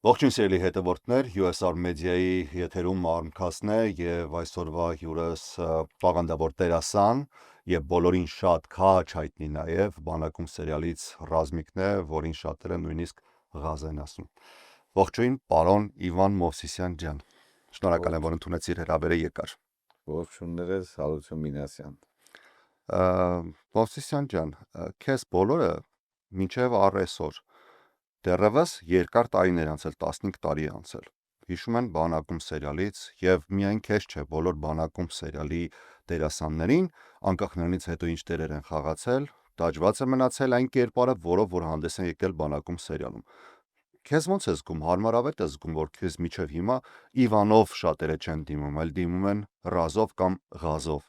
Ողջույն սիրելի հետևորդներ, USR Media-ի եթերում Armcast-ն է եւ այսօրվա հյուրս տաղանդավոր դերասան եւ բոլորին շատ քաջ հայտնի նաեւ բանակում սերիալից Ռազմիկն է, որին շատերը նույնիսկ Ղազ են ասում։ Ողջույն, պարոն Իվան Մովսիսյան ջան։ Շնորհակալ եմ, որ ընդունեցիր հրավերը եկար։ Ողջույններս, Հարություն Մինասյան։ Մովսիսյան ջան, քեզ բոլորը մինչեւ առեսօր դեռևս երկար տարիներ անցել, 15 տարի է անցել։ Հիշում են բանակում սերիալից եւ միայն քեզ չէ, բոլոր բանակում սերիալի դերասաններին, անկախ նրանից հետո ինչ դերեր են խաղացել, դաջված է մնացել այն կերպարը, որով որ հանդես են եկել բանակում սերիալում։ Քեզ ոնց է զգում, հարմարավետ է զգում, որ քեզ միջև հիմա Իվանով շատերը չեն դիմում, այլ դիմում են Ռազով կամ Ղազով։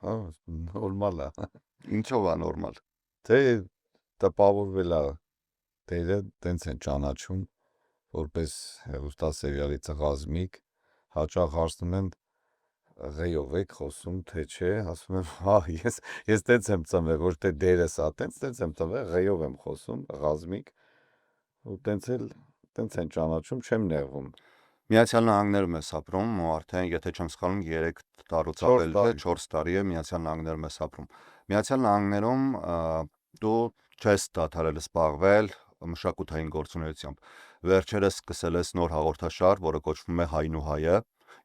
Հա, նորմալ է։ Ինչով է նորմալ։ Թե տպավորվել է դերը տենց են ճանաչում, որպես հեռուստասերիալի Ռազմիկ, հաճախ հարցնում են ղեյով եք խոսում, թե չէ, ասում եմ, հա, ես տենց եմ ծնվել, ոչ թե դերս է, տենց եմ ծնվել, ղեյով եմ խոսում, Ռազմիկ, ու տենց են ճանաչում, չեմ նեղվում։ Միացյալ Նահանգներում ես ապրում, ու արդեն, եթե չեմ սխալվում, 3 տարուց ավելի է, 4 տարի է Միացյալ Նահանգներում ես ապրում։ Միացյալ Նահանգներում դու չես դադարել զբաղվել մշակութային գործունեությամբ։ Վերջերս սկսել ես նոր հաղորդաշար, որը կոչվում է Հայն ու հայը,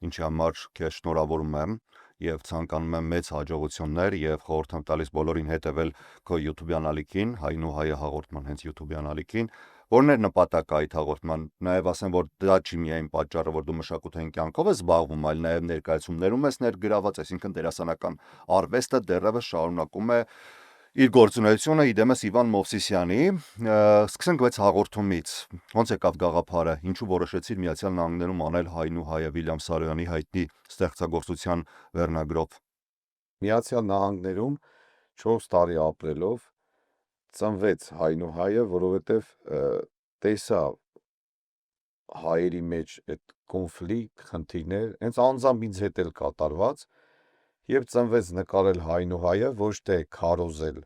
ինչի համար քեզ շնորհավորում եմ եւ ցանկանում եմ մեծ հաջողություններ եւ խորհուրդ եմ տալիս բոլորին հետեւել քո YouTube-յան ալիքին, Հայն ու հայը հաղորդման հենց YouTube-յան ալիքին, որն է նպատակը այդ հաղորդման, նաև ասեմ, որ դա չի միայն պատճառը, որ դու մշակութային կյանքով ես զբաղվում, այլ նաև ներկայացումներում ես ներգրաված, այսինքն դերասանական արվեստը դեռևս շարունակում է իր գործունեությունը իդեմս Իվան Մովսիսյանի, սկսենք բայց հաղորդումից, ոնց եկավ գաղափարը, ինչու որոշեցիր Միացյալ Նահանգներում անել Հայն ու հայը Վիլյամ Սարոյանի հայտնի ստեղծագործության վերնագրով։ Միացյալ Նահանգներում 4 տարի ապրելով ծնվեց Հայն ու հայը, որովհետև տեսա հայերի մեջ այդ կոնֆլիկտ, խնդիրներ, հենց անձամբ ինձ հետ էլ կատարված, եւ ծնվեց նկարել Հայն ու հայը, ոչ թե քարոզել,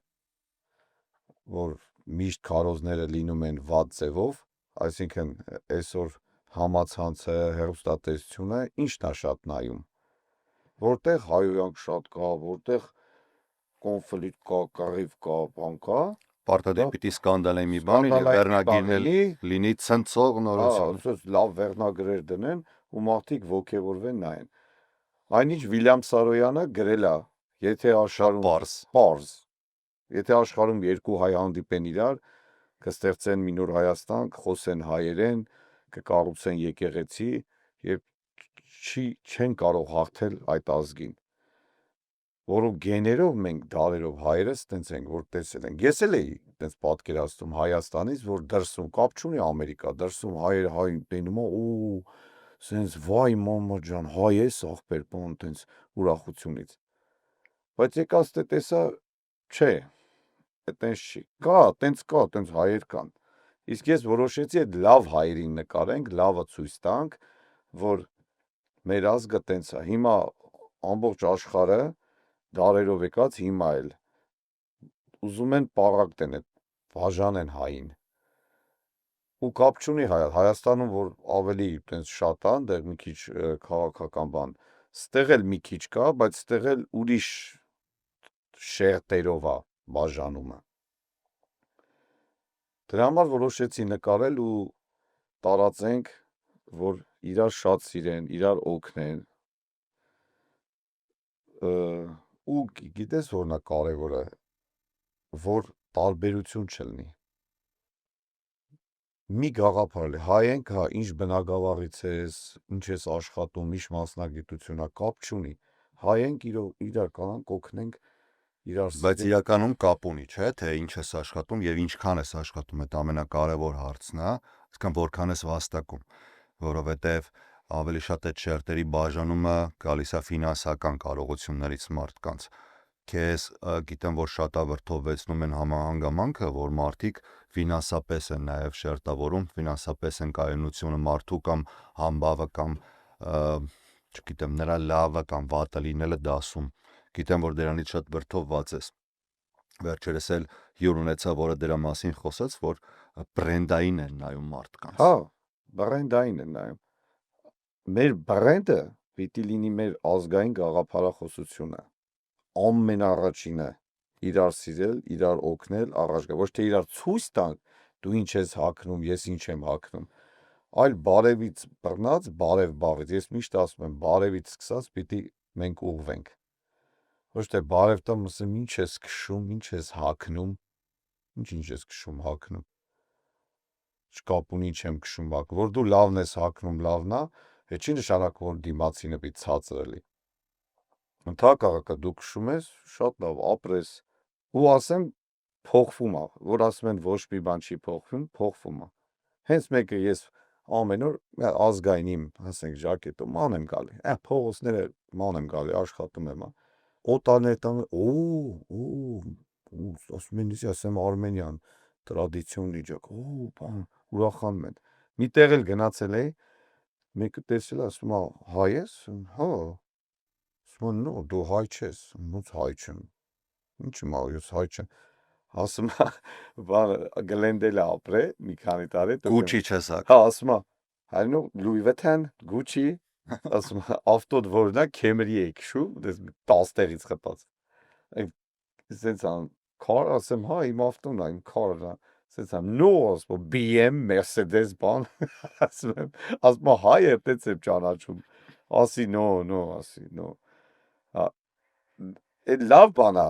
որ միշտ քարոզները լինում են վատ ձևով, այսինքն այսօր համացանցը, հեռուստատեսությունը ի՞նչն է շատ նայում, որտեղ հայոյանք շատ կա, որտեղ կոնֆլիկտ կա, կռիվ կա, բան կա, Պարտադիր պիտի սկանդալային մի բան լինի, վերնագիրն էլ լինի ցնցող նորություն։ Հա, լավ վերնագրեր դնեն ու մարդիկ ոգևորվեն նայեն։ Այնինչ Վիլյամ Սարոյանը գրել է, եթե աշխարհում պարզ, եթե աշխարհում երկու հայ հանդիպեն իրար, կստեղծեն մի նոր Հայաստան, կխոսեն հայերեն, կկառուցեն եկեղեցի եւ չեն կարող հաղթել այդ ազգին։ Որով գեներով մենք դարերով հայերս տենց ենք, որ տեսել ենք։ Ես էլ էի տենց պատկերացնում Հայաստանից, որ դրսում կապ չունի Ամերիկա, դրսում հայերը հայ տենում է, ու սենց վայ մամա ջան, հայ ես ախպեր, բան տենց ուրախությունից։ Բայց եկած դե տեսա, չէ, այտենց չի։ Կա, տենց հայեր կան։ Իսկ ես որոշեցի այդ լավ հայերին նկարենք, լավը ցույց տանք, որ մեր ազգը տենց է։ Հիմա ամբողջ աշխարհը դարերով եկած հիմա էլ ուզում են պարակ տնեն, բաժանեն հային։ Ու կապ չունի Հայաստանում, որ ավելի տենց շատ ան, դեռ մի քիչ քաղաքական բան, ստեղ էլ մի քիչ կա, բայց ստեղ էլ ուրիշ շերտերով է բաժանումը։ Դրա համար որոշեցի նկարել ու տարածենք, որ իրար շատ սիրեն, իրար օգնեն։ Ու գիտես որն է կարևորը, որ տարբերություն չլինի։ Մի գաղափար է, հայ ենք, հա, ինչ բնակավարից ես, ինչ ես աշխատում, ինչ մասնագիտություն է, կապ չունի։ Հայ ենք, իրար կանանք օգնենք, իրար Բայց իրականում կապ ունի, չէ՞, թե ինչ ես աշխատում եւ ինչքան ես աշխատում, այդ ամենակարևոր հարցն է, այսինքն որքան ես վաստակում, որովհետեւ ավելի շատ այդ շերտերի բաժանումը գալիս է ֆինանսական կարողություններից մարդկանց։ Քեզ գիտեմ, որ շատ ավրթովեցնում են հանգամանքը, որ մարդիկ ֆինանսապես են նաև շերտավորում, ֆինանսապես են կայունությունը մարդու կամ համբավը կամ չգիտեմ, նրա լավը կամ վատը լինելը դասում։ Գիտեմ, որ դրանից շատ վրթովված ես։ Վերջերս էլ հյուր ունեցա, որը դրա մասին խոսեց, որ բրենդային են նայում մարդկանց։ Հա, բրենդային է նայում։ Մեր բրենդը պիտի լինի մեր ազգային գաղափարախոսությունը։ Ամենաառաջինը իրար սիրել, իրար օգնել, առաջ գալ, ոչ թե իրար ցույց տանք, դու ինչ ես հագնում, ես ինչ եմ հագնում, այլ բարևից բռնած, բարև բաղից։ Ես միշտ ասում եմ, բարևից սկսած պիտի մենք ուղղվենք։ Ոչ թե բարև տամ, ասեմ, ինչ ես քշում, ինչ ես հագնում, ինչ ես քշում, հագնում։ Չկապ ունի ինչ եմ քշում, հագնում, որ դու լավն ես հագնում, լավն է, հետ չի նշանակում, որ դիմացինը պիտի ցածր լինի։ Ընդհակառակը դու քշում ես, շատ լավ, ապրես, ու ասեմ, փոխվում է, որ ասում են ոչ մի բան չի փոխվում, փոխվում է։ Հենց մեկը ես ամեն օր ազգային իմ, ասենք, ժակետով ման եմ գալի, փողոցները ման եմ գալի, աշխատում եմ, օտարներ տամ, ասում են, ասեմ, Արմենիան, տրադիցիոննի ջակ, բան, ուրախանում են։ Մի տեղ էլ գնացել էի, մեկը տեսել ասում է, հայ ես, հա, ասում եմ, նո, դու հայ չես, ոնց հայ չեմ, ինչ եմ ա, ես հայ չեմ, ասում է, բան, Գլենդել է ապրել, մի քանի տարի, Գուչի չես հագ։ հա, ասում է, հայնու, Լուի Վիթեն, Գուչի, ասում է, ավտոդ որն է, Քեմրի էի քշում, 10 տեղից խփած։ Սենց ան, քար, ասեմ, հա, իմ ավտոն է, իմ քարն է, սենց ան, նո, ասում, BM, Mercedes, բան, ասում է, հայ է, տենց եմ ճանաչում, ասի, նո, ասի, նո, այդ լավ բան է,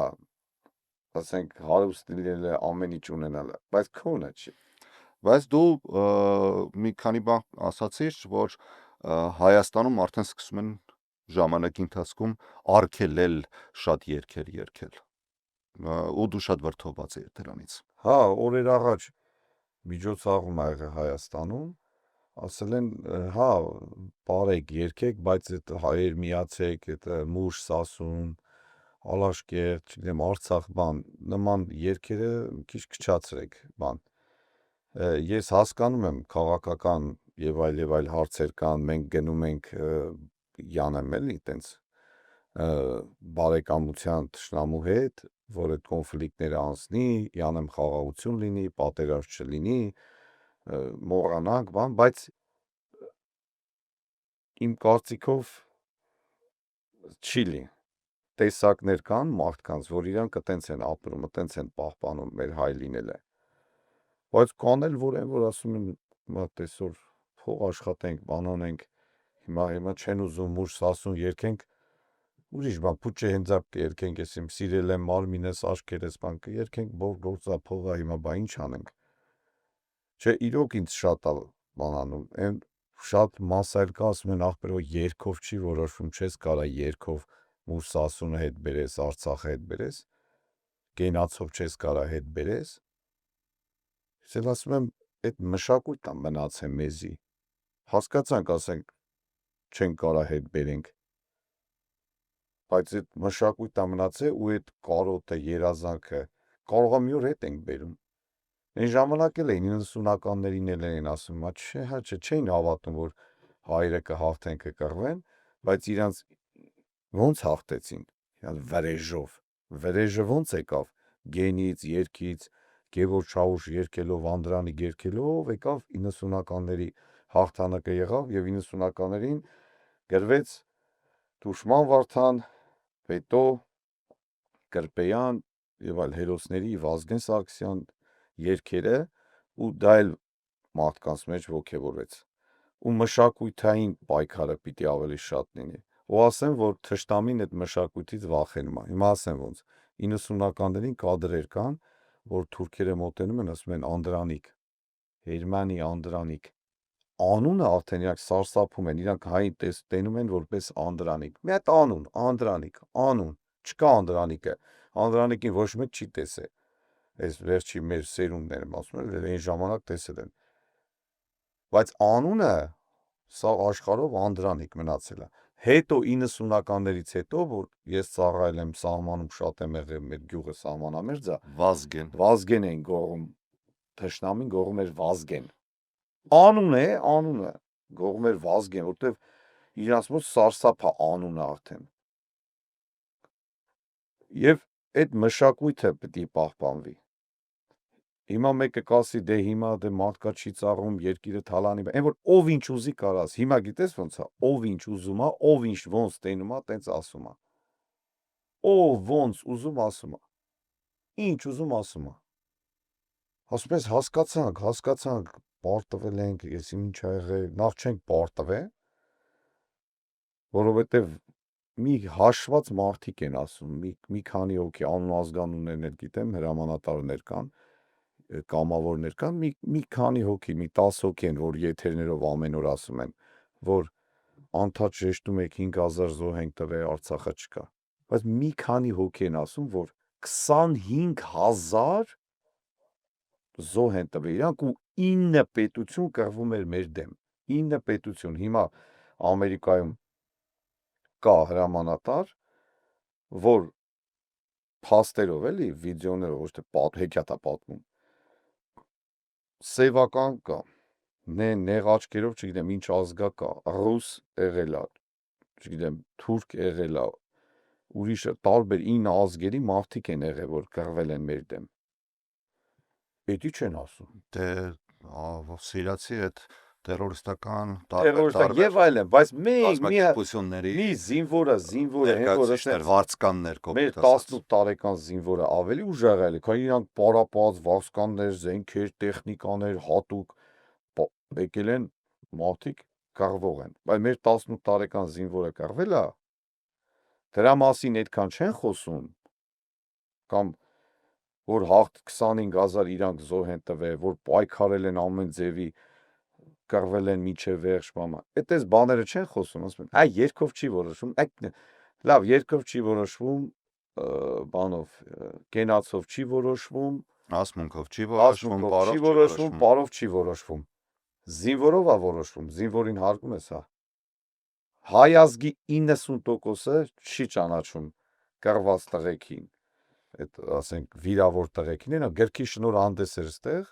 ասենք, հարուստ լինելը, ամեն ինչ ունենալը, բայց քոնը չի։ Բայց դու մի քանի բան ասացիր, որ Հայաստանում արդեն սկսում են ժամանակի ընթացքում արգելել շատ երգեր երգել, ու դու շատ վրդովված ես դրանից։ Հա, օրեր առաջ միջոցառում ա եղել Հայաստանում, ասել են, հա, բարեք, երգեք, բայց այդ հայեր միացեք, այդ Մուշ, Սասուն, Ալաշկերտ, չգիտեմ, Արցախ, բան, նման երգերը քիչ քչացրեք, բան։ Ես հասկանում եմ, քաղաքական եւ այլ հարցեր կան, մենք գնում ենք յանեմ էլի, տենց բարեկամության թշնամու հետ, որ այդ կոնֆլիկտները անցնի, յանեմ խաղաղություն լինի, պատերազմ չլինի, մոռանանք, բան, բայց իմ կարծիքով չի լինի։ Տեսակներ կան մարդկանց, որ իրանք այտենց են ապրում, այտենց են պահպանում մեր հայ լինելը։ Բայց կան էլ, որ ասում են, հիմա տեսօր փող աշխատենք, բան անենք, հիմա չեն ուզում Մուշ, Սասուն երգենք, ուրիշ բան, Փուչե հենձապ երգենք, ես իմ սիրել եմ մարմինս, աչքերս, բան կերգենք, գործա փողա, հիմա բա ինչ անենք։ Չէ, իրոք ինձ շատ է բան անում, այն շատ մասայր կա, ասում են, ախպերո երգով չի որոշվում, չես կարա երգով Մուշ, Սասունը հետ բերես, Արցախը հետ բերես, գենացով չես կարա հետ բերես։ Ես էլ ասում եմ, այդ մշակույթն է մնացել մեզի։ Հասկացանք, ասենք, չեն կարա հետ բերենք։ Բայց այդ մշակույթն է մնացել ու այդ կարոտը, երազանքը կարող է մի օր հետ ենք բերում։ Այն ժամանակ էլ էին 90-ականներին էլ էին ասում, չէին հավատում, որ հայերը կհաղթեն, կկռվեն, բայց իրանց ոնց հաղթեցին, վրեժով, վրեժը ոնց եկավ, գենից, երգից, Գևորգ Շահուշ երգելով, Անդրանիկ երգելով, եկավ 90-ականների հաղթանակը եղավ եւ 90-ականներին գրվեց Թուշման Վարդան, Պետո, Կրպեյան եւ այլ հերոսների Վազգեն Սարգսյան երգերը ու դա էլ մարդկանց մեջ ոգևորվեց ու մշակութային պայքարը պիտի ավելի շատ լինի ու ասեմ որ թշնամին այդ մշակույթից վախենում է հիմա ասեմ ոնց 90-ականներին կադրեր կան որ թուրքերը մոտենում են ասում են Անդրանիկ Հերմանի Անդրանիկ անունը արդեն իրանք սարսափում են իրանք հային տենում են որպես Անդրանիկ մի հատ անուն Անդրանիկ անուն չկա Անդրանիկը Անդրանիկին ոչ մեկ չի տեսել այս վերջի մեր սերունդներն ասում են, այն ժամանակ տեսել են։ Բայց անունը սա աշխարհով Անդրանիկ մնացել է։ Հետո 90-ականներից հետո, որ ես ծառայել եմ սահմանում շատ եմ եղել, մեր գյուղը սահմանամերձ է, Վազգեն էին գոռում, թշնամին գոռում էր Վազգեն։ Անուն է, անունը գոռում էր Վազգեն, որտեվ իրանց մոտ սարսափ է անունը արդեն։ Եվ այդ մշակույթը պետք է պահպանվի։ Հիմա մեկը կասի դե հիմա դե մարդկա չի ծառում երկիրը թալանի, այն որ ով ինչ ուզի կարաս, հիմա գիտես ոնց է, ով ինչ ուզում է, ով ինչ ոնց տենում է, տենց ասում է։ Ով ոնց ուզում ասում է։ Ինչ ուզում ասում է։ Ասում ես հասկացանք, պարտվել ենք, ես ինչ ա եղել, նախ չենք պարտվել, որովհետև մի հաշված մարդիկ են ասում, մի քանի հոգի անուն-ազգանուններն էլ գիտեմ, հրամանատարներ կան, կամավորներ կան, մի քանի հոգի, մի 10 հոգի են, որ եթերներով ամեն օր ասում են, որ անդադ շեշտում եք 5000 զոհ ենք տվել, Արցախը չկա։ Բայց մի քանի հոգի են ասում, որ 25000 զոհ են տվել իրանք ու 9 պետություն կռվում էր մեր դեմ։ 9 պետություն։ Հիմա Ամերիկայում կա հրամանատար, որ փաստերով էլի, վիդեոներով, ոչ թե հեքիաթ է պատմում, սևական կա, նեղ աչքերով, չգիտեմ, ինչ ազգա կա, ռուս եղել է, չգիտեմ, թուրք եղել է, ուրիշ տարբեր 9 ազգերի մարդիկ են եղել, որ կռվել են մեր դեմ։ Էդի չեն ասում։ Դե սիրացի այդ տերորիստական Եվ այլն, բայց մենք կազմակերպությունների մի զինվորը, ներկայացուցիչներ, վարձկաններ մեր 18 տարեկան զինվորը ավելի ուժեղ է, քան իրանք պարապած վարձկաններ, զենքեր, տեխնիկաներ, հատուկ եկել են մարդիկ կռվող են։ Բայց մեր 18 տարեկան զինվորը կռվել է, դրա մասին այդքան չեն խոսում, կամ որ 25000 իրանք զոհ են տվել, որ պայքարել են ամեն ձևի, կռվել են միջև վերջ, մամա։ Այդպես բաները չեն խոսում, ասում են, այ երկով չի որոշվում, լավ, երկով չի որոշվում, բանով, կենացով չի որոշվում, ասմունքով չի որոշվում, պարով չի որոշվում։ Զինվորով է որոշվում, զինվորին հարգում ես, հա։ Հայ ազգի 90%-ը չի ճանաչում կռված տղեկին, այդ ասենք վիրավոր տղեկին, նա գրքի շնոր հանդես էր ստեղ,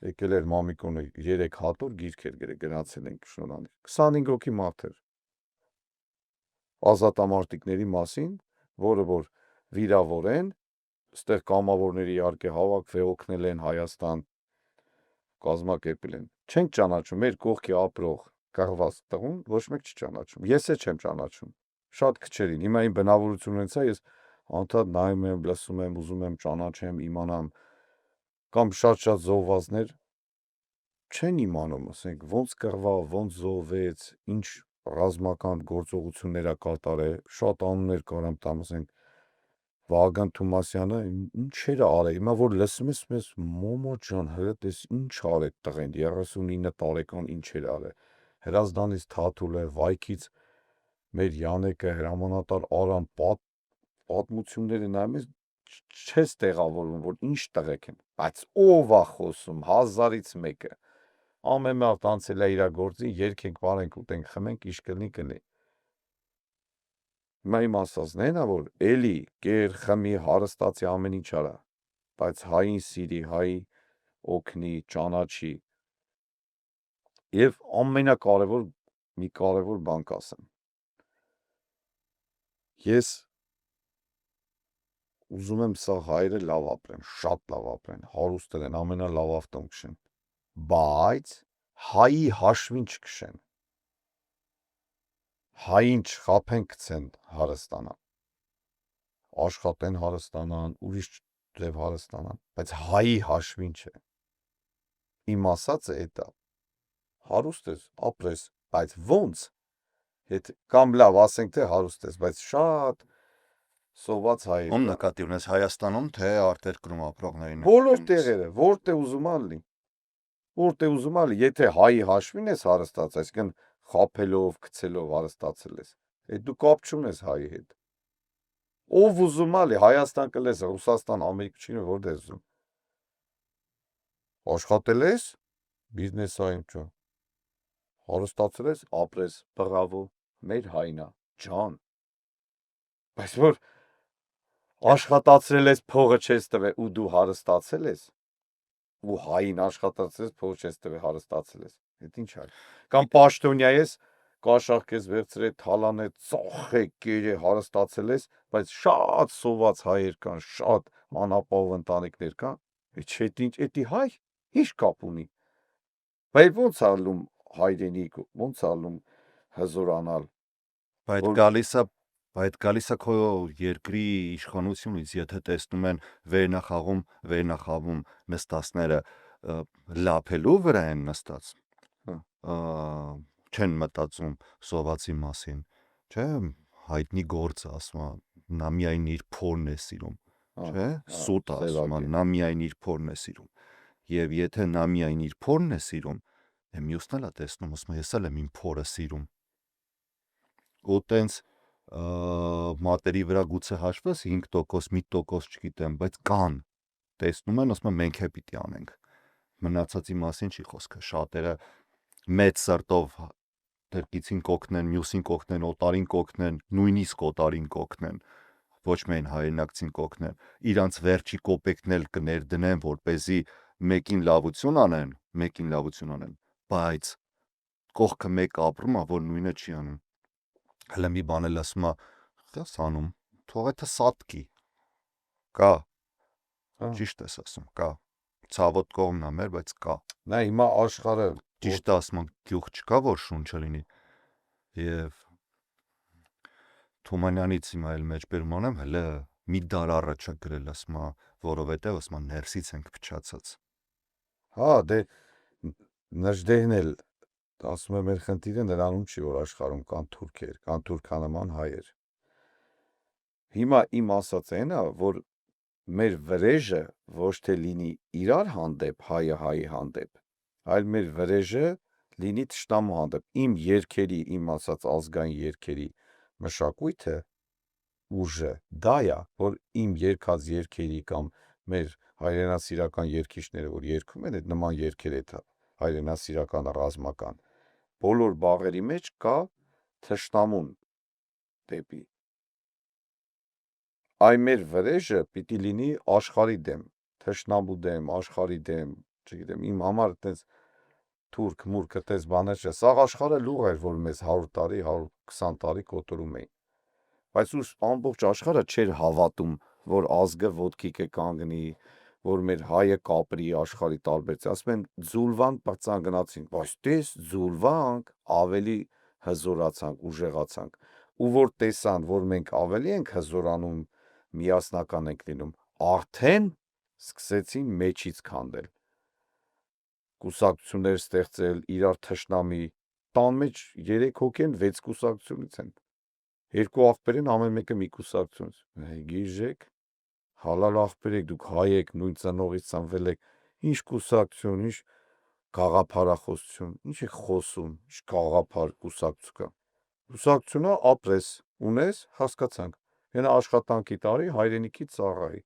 եկել էր մամիկոնը 3 հատոր գիրք էր գրել, գնացել ենք շնորհանդես, 25 հոգի մարդ էր, ազատամարտիկների մասին, որը որ վիրավոր են, ստեղ կամավորների իհարկե հավաքվել օգնել են Հայաստան, կազմակերպել են, չենք ճանաչում, մեր կողքի ապրող կռված տղուն ոչ մեկ չի ճանաչում, ես էլ չեմ ճանաչում, շատ քչերին, հիմա իմ բնավորությունը հենց է, ես անդադ նայում եմ, լսում եմ, ուզում եմ ճանաչեմ, իմանամ, կամ շատ զոհվածներ չեն իմանում, ասենք, ոնց կռվա, ոնց զոհվեց, ինչ ռազմական գործողություններ ա կատարել, շատ անուններ կարամ տամ, ասենք, Վահագն Թումասյանը ինչեր է արել, հիմա որ լսում ես, մոմո ջան, հրդ ես ինչ արել տղեն, 39 տարեկան ինչեր արել, Հրազդանից Թաթուլը, Վայքից մեր Յանեկը, հրամանատար Արամ, պատմությունները նայում ես, չես տեղավորում, որ ինչ տղեկ են, բայց ով է խոսում, 1000-ից մեկը, ամեն մարդ անցել է իր գործին, երգենք, բարենք, ուտենք, խմենք, ինչ կլինի։ Հիմա իմ ասածն այն է, որ էլի կեր, խմի, հարստացի ամեն ինչ արա, բայց հային սիրի, հայի օգնի, ճանաչի։ Եվ ամենակարևոր մի կարևոր բան կասեմ։ Ես ուզում եմ սա հայերը լավ ապրեն, շատ լավ ապրեն, հարուստ են, ամենալավ ավտոն քշեն, բայց հայի հաշվին չքշեն, հային չխափեն գցեն հարստանան, աշխատեն հարստանան, ուրիշ ձև հարստանան, բայց հայի հաշվին չէ, իմ ասածը էդ է, հարուստ ես, ապրես, բայց ոնց, կամ լավ ասենք թե հարուստ ես, բայց շատ սոված հայեր։ Ում նկատի ունես, Հայաստանում, թե արտերկրում ապրողներին։ Բոլոր տեղերը, որտեղ ուզում ալի, եթե հայի հաշվին ես հարստած, այսինքն խափելով, գցելով հարստացել ես, դու կապ չունես հայի հետ։ Ով ուզում ալի, Հայաստան կլես, Ռուսաստան, Ամերիկա չի, որտեղ ես ուզում։ Աշխատել ես, բիզնեսային չո։ Հարստացել ես, ապրես, բրավո, մեր հայնա, ջան։ Բայց որ աշխատացրել ես, փողը չես տվել ու դու հարստացել ես, ու հային աշխատացել ես, փողը չես տվել, հարստացել ես, այդ ինչ է։ Կամ պաշտոնյա ես, կաշառք ես վերցրել, թալան է, ծախ է, կեր է, հարստացել ես, բայց շատ սոված հայեր կան, շատ անապահով ընտանիքներ կան, Չէ, ինչ էդի հայ, ինչ կապ ունի։ Բայց ոնց ալում հայրենիք, ոնց ալում հզորանալ, Բայց որ գալիս է քո երկրի իշխանությունից, եթե տեսնում են վերնախավում նստածները լափելու վրա են նստած, չեն մտածում սովածի մասին, չէ, հայտնի գործ ասում, նա միայն իր փորն է սիրում, չէ, սուտ ասում, նա միայն իր փորն է սիրում, եւ եթե նա միայն իր փորն է սիրում, մյուսն էլ է տեսնում, ասում ես էլ եմ իմ փորը սիրում, ու տենց մատերի վրա գուցե հաշվես 5%, 1%, չգիտեմ, բայց կան, տեսնում են, ասում են մենք է պիտի անենք, մնացածի մասին չի խոսքը, շատերը մեծ սրտով դրկիցին կօգնեն, մյուսին կօգնեն, օտարին կօգնեն, նույնիսկ օտարին կօգնեն, ոչ միայն հայրենակցին կօգնեն, իրանց վերջի կոպեկն էլ կներդնեն, որպեսզի մեկին լավություն անեն, բայց կողքը մեկ ապրում է, որ նույնը չի անում, հələ մի բան էլ ասում է, «Դաս անում, թող էթը սատկի», կա, ճիշտ ես ասում, կա, ցավոտ կողմն է մեր, բայց կա, նա հիմա աշխարհը ճիշտ ասում, գյուղ չկա, որ շունչը լինի, եւ Թումանյանից հիմա էլ մեջբերում անեմ, հələ մի դար առաջ է գրել, ասում է, որովհետեւ ասում է ներսից ենք փչացած, հա, դե նժդեհն էլ ասում է մեր խնդիրը նրանում չի, որ աշխարհում կան թուրքեր, կան թուրքանման հայեր։ Հիմա իմ ասածը այն է, որ մեր վրեժը ոչ թե լինի իրար հանդեպ, հայը հայի հանդեպ, այլ մեր վրեժը լինի թշնամու հանդեպ։ Իմ երկերի, իմ ասած ազգային երկերի մշակույթը ուժը դա է, որ իմ երկած երկերի կամ մեր հայրենասիրական երգիչները, որ երգում են, այդ նման երգեր այդ հայրենասիրական ռազմական, բոլոր բաղերի մեջ կա թշնամուն դեպի։ Այ մեր վրեժը պիտի լինի աշխարհի դեմ, թշնամու դեմ, աշխարհի դեմ, չգիտեմ, իմ համար այդպես թուրք, մուրք, այդպես բաներ չէ։ Սաղ աշխարհը լուղ էր, որ մեզ 100 տարի, 120 տարի կոտորում էին։ Բայց ուս ամբողջ աշխարհը չէր հավատում, որ ազգը ոտքի կկանգնի, որ մեր հայը կապրի աշխարհի տարբեր։ Ասում են ձուլվանք բացան գնացին, բայց տես ձուլվանք ավելի հզորացանք, ուժեղացանք։ Ու որ տեսան, որ մենք ավելի ենք հզորանում, միասնական ենք լինում, արդեն սկսեցին մեջից քանդել։ Կուսակցություններ ստեղծել, իրար թշնամի, տան մեջ 3 հոգի են 6 կուսակցությունից են։ 2 աղբեր են, ամեն մեկը մի կուսակցությունից։ Գիժեք, հալալ աղբեր եք, դուք հայ եք, նույն ծնողից ծնվել եք, ինչ կուսակցություն, ինչ գաղափարախոսություն, ինչ եք խոսում, ինչ գաղափար կուսակցություն։ Կուսակցությունը ապրես, ունես, հասկացանք։ Հենա աշխատանքի տարի հայրենիքի ծառայի։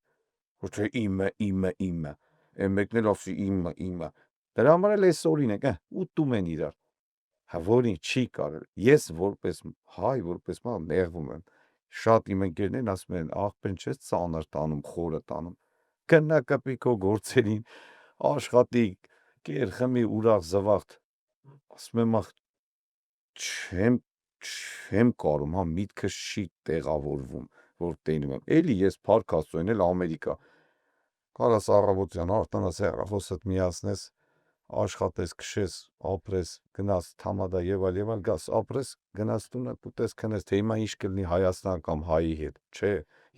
Ոչ թե իմը, այն մեկն էլ ասի իմը։ Դրա համար էլ այս օրինակ, ուտում են իրար։ Հա որին չի կարել։ Ես որպես հայ, որպես մա նեղվում եմ։ Շատ իմ ընկերներն ասում են, աղբեն չես ծանր տանում, խորը տանում։ Գնա կպի քո գործերին, աշխատի, կեր խմի ուրախ զվարթ։ Ասում եմ, չեմ կարում, հա միտքս չի տեղավորվում, որ տենում եմ։ Էլի ես փառք Աստծոյն էլ Ամերիկա։ Կարաս առավոտյան արտանաս հեռախոսդ միացնես, աշխատես, քշես, ապրես, գնաս թամադա եւ այլ գաս, ապրես, գնաս տունը, ուտես, քնես, թե հիմա ինչ կլինի Հայաստան կամ հայի հետ։ Չէ,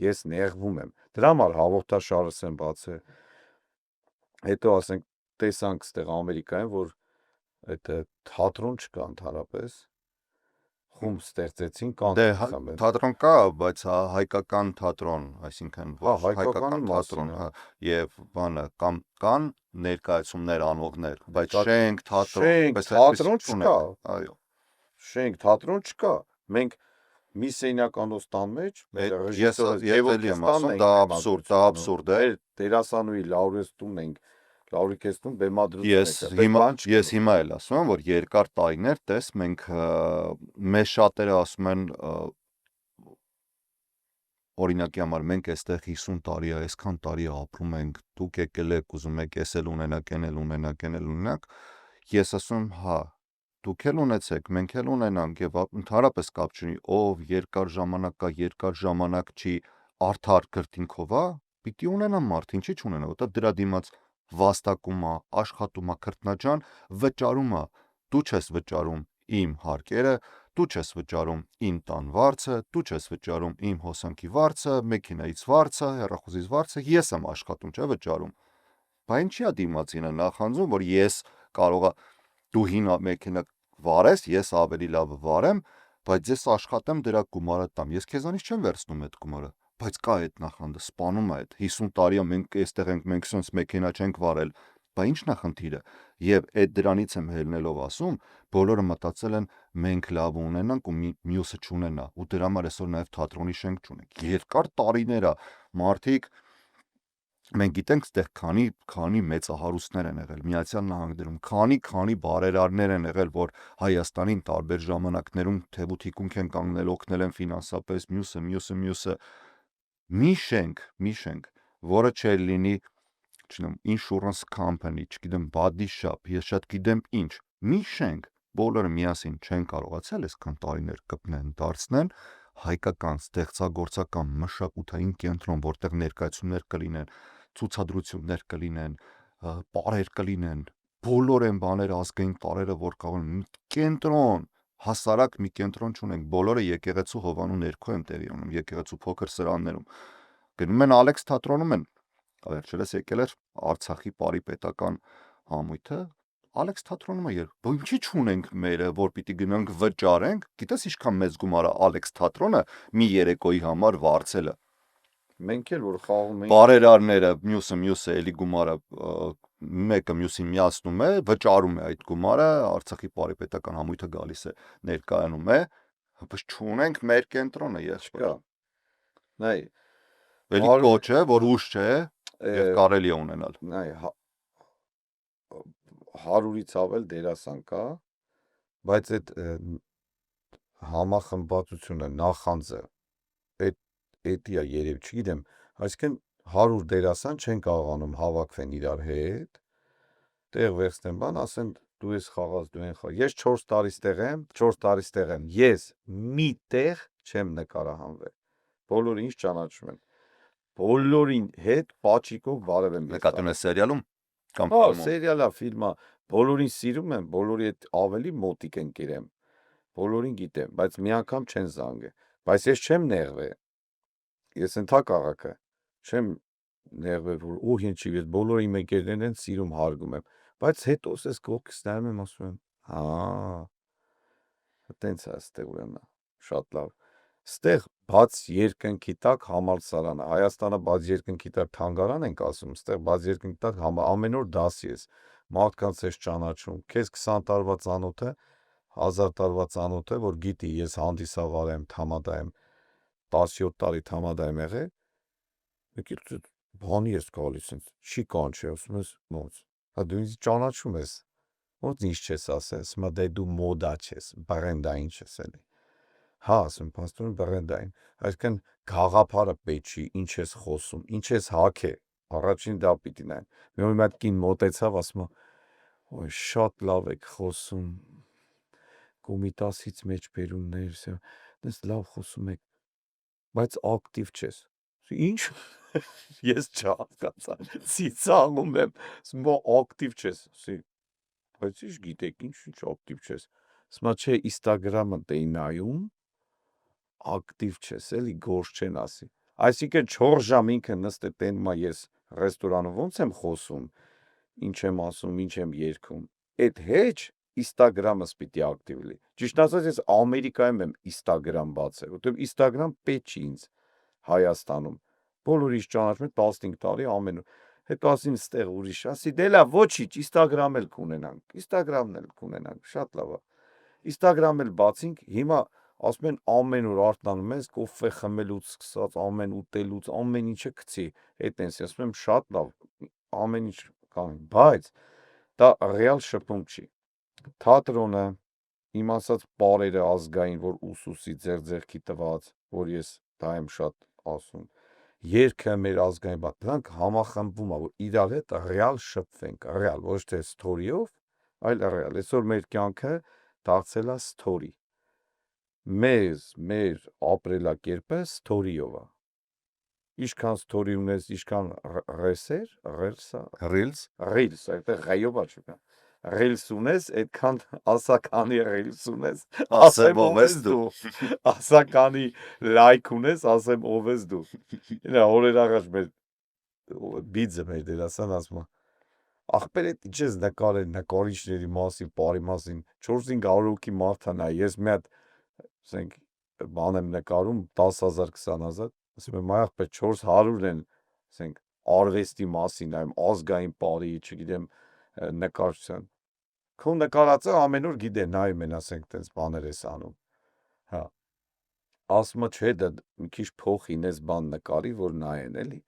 ես նեղվում եմ։ Դրա համար հաղորդաշարս եմ բացել։ Հետո ասենք տեսանք ստեղ Ամերիկայում, որ այդ թատրոն չկա ընդհանրապես, խումբ ստեղծեցին, դե կանտ թատրոն կա, բայց հայկական թատրոն, այսինքն հայկական թատրոն, եւ բանը կան ներկայացումներ անողներ, բայց շենք թատրոն չկա, այո, շենք թատրոն չկա, մենք մի սենյականոց տան մեջ, ես էլի եմ ասում, դա աբսուրդ է, դերասանուի Լաուրենստուն ենք, Լաուրիկեստուն բեմադրություն ես հիմա էլ ասում եմ, որ երկար տարիներ տես մենք մեզ շատերը ասում են օրինակի համար մենք այստեղ 50 տարի է, այսքան տարի ապրում ենք, դուք եկել եք, ուզում եք ես էլ ունենաք, են էլ ունենաք, ես ասում եմ, հա, դուք էլ ունեցեք, մենք էլ ունենանք եւ ընդհանրապես կապ չունի, ով երկար ժամանակ չի արդար գրտինքով, Պիտի ունենա մարդ, ինչի՞ չունենա, որտեղ դրա դիմաց վաստակում է, աշխատում է, քրտնաջան, վճարում է։ Դու չես վճարում իմ հարկերը, դու չես վճարում իմ տան վարձը, դու չես վճարում իմ հոսանքի վարձը, մեքենայից վարձը, հեռախոսից վարձը, ես եմ աշխատում, չէ՞ վճարում։ Բա ինչի՞ է դիմացինը նախանձում, որ ես կարողա դու հին մեքենա վարես, ես ավելի լավը վարեմ, բայց ես աշխատեմ դրա գումարը տամ։ Ես քեզանից չեմ վերցնում այդ գումարը, բայց կա այդ նախանդը, սպանում է այդ 50 տարի է մենք այստեղ ենք, մենք սենց մեքենա չենք վարել։ Բա ինչ նախնդիրը։ Եվ այդ դրանից եմ ելնելով ասում, բոլորը մտածել են մենք լավ ունենանք ու մյուսը չունենա, ու դրա համար այսօր նաև թատրոնի շենք չունենք։ Երկար տարիներ է մարդիկ մենք գիտենք այդտեղ քանի մեծահարուստներ են եղել Միացյալ Նահանգներում, քանի բարերարներ են եղել, որ Հայաստանին տարբեր ժամանակներում թեւութիկունք են կանգնել, օգնել են ֆինանսապես, մյուսը, մի շենք, որը չէր լինի, չգիտեմ, insurance company, չգիտեմ, body shop, ես շատ գիտեմ ինչ, մի շենք, բոլորը միասին չեն կարողացել այսքան տարիներ կպնեն, դարձնեն հայկական ստեղծագործական մշակութային կենտրոն, որտեղ ներկայացումներ կլինեն, ցուցադրություններ կլինեն, պարեր կլինեն, բոլոր այն բաները ազգային տարերը, որ կարող են կենտրոն, հասարակ մի կենտրոն չունենք, բոլորը եկեղեցու հովանու ներքո են տեղի ունենում, եկեղեցու փոքր սրաններում։ Գնում են Ալեքս թատրոնում են, վերջերս եկել էր Արցախի Պարի պետական համույթը, Ալեքս թատրոնում է, բո ինչի չունենք մերը, որ պիտի գնանք վճարենք, գիտես ինչքան մեծ գումար է Ալեքս թատրոնը մի երեկոյի համար վարձելը։ Մենք էլ որ խաղում ենք Բարերարները, մյուսը էլի գումարը մեկը մյուսին միացնում է, վճարում է այդ գումարը, Արցախի Պարի պետական համույթը գալիս է, ներկայանում է, բայց չունենք մեր կենտրոնը, ես կա։ Նայ, էլի կոչ է, որ ուշ չէ, եւ կարելի է ունենալ։ նայ 100-ից ավել դերասան կա, բայց այդ համախմբվածությունը, նախանձը, էդի է երևի, չգիտեմ, այսինքն 100 դերասան չեն կարողանում հավաքվեն իրար հետ, տեղ վերցնեն բան, ասեն դու ես խաղաց, դու են խաղաց, ես 4 տարի ստեղ եմ, ես մի տեղ չեմ նկարահանվել, բոլորը ինչ ճանաչում են, բոլորին հետ պաչիկով բարև եմ ես Նկատի ունես սերիալում կամ Հա, ֆիլմում։ սերիալա, ֆիլմա, բոլորին սիրում եմ, բոլորի հետ ավելի մոտիկ են կերեմ, բոլորին գիտեմ, բայց մի անգամ չեն զանգե, բայց ես չեմ նեղվե, ես ընդհակառակը չեմ նեղվել, որ օհ ինչի, ես բոլոր իմ ընկերներն են սիրում, հարգում եմ, բայց հետո ես կողքից նայում եմ, ասում եմ, հա, տենց է այստեղ ուրեմն, շատ լավ, ստեղ բաց երկնքի տակ համալսարանը, Հայաստանը բաց երկնքի տակ թանգարան ենք ասում, ստեղ բաց երկնքի տակ ամեն օր դասի ես, մարդկանց ես ճանաչում, քեզ 20 տարվա ծանոթ է, 1000 տարվա ծանոթ է, որ գիտի ես հանդիսավար եմ, թամադա եմ, 17 տարի թամադա եմ եղել, եկել բանի ես գալիս, չի կանչի, ասում ես ոնց, հա դու ինձ ճանաչում ես, ոնց ինչ չես ասել, ասում դե դու մոդա չես, բրենդային չես էլի, հա ասում պաստորն բրենդային, այսինքն գաղափարը պետք չի, ինչ ես խոսում, ինչ ես հագե, առաջին դա պիտի նայեն, մի հատ կին մոտեցավ, ասում օй շատ լավ եք խոսում, կոմիտասից մեջ բերումներ, դες լավ խոսում եք, բայց ակտիվ չես, ինչ, ես չհասկացա, ծիծաղում եմ, ասում ակտիվ չես, բայց ինչ գիտեք, ինչ ակտիվ չես, ասում չէ Instagram-ը դեի նայում, ակտիվ չես, էլի գործ չեն ասի, այսինքն 4 ժամ ինքը նստե տենում ես ռեստորանում, ոնց եմ խոսում, ինչ եմ ասում, ինչ եմ երգում, այդ հեչ Instagram-ս պիտի ակտիվ լինի, ճիշտ ասած ես Ամերիկայում եմ Instagram բացել, որտեղ Instagram պետք չի ինձ Հայաստանում, բոլորը ինձ ճանաչում են 15 տարի ամեն օր, հետո ասին ստեղ ուրիշ, ասի դե լավ, ոչինչ, Instagram էլ կունենանք, շատ լավ է, Instagram էլ բացինք, հիմա ասում են ամեն օր արթնանում ես, կոֆե խմելուց սկսած, ամեն ուտելուց, ամեն ինչը գցի, այդ տենց, ասում եմ շատ լավ, ամեն ինչ կան, բայց դա ռեալ շփում չի, թատրոնը, իմ ասած պարերը ազգային, որ ուսուսի ձեռքի տված, որ ես դա եմ շատ ասում, երգը մեր ազգային բան, դրանք համախմբում է, որ իրար հետ ռեալ շփվենք, ռեալ, ոչ թե սթորիով, այլ ռեալ, այսօր մեր կյանքը դարձել է սթորի, մեր ապրելակերպը սթորիով է, Ինչքան ստորի ունես, ինչքան ռեսեր, ռելսա, Reels ռիլս, այդտեղ ղայով աչու կա։ Ռիլս ունես, այդքան ասականի ռիլս ունես, ասեմ ով ես դու։ Ասականի լայք ունես, ասեմ ով ես դու։ Իրա օրեր առաջ մեր բիձը մեր դերասան ասում է, ախպեր էդ ինչ ես նկարել նկարիչների մասին, բարի մասին, 4-500 հոգի մարդ է նայ, ես մի հատ ասենք բան եմ նկարում 10,000 20,000, ասում եմ այ ախպեր 400 են, ասենք արվեստի մասին նայում, ազգային բարի, չգիտեմ, նկարչության։ Քո նկարածը ամեն օր գիտե նայում են, ասենք տենց բաներ ես անում։ Հա։ Ասում է չէ, դա մի քիչ փող ինես բան նկարի, որ նայեն էլի։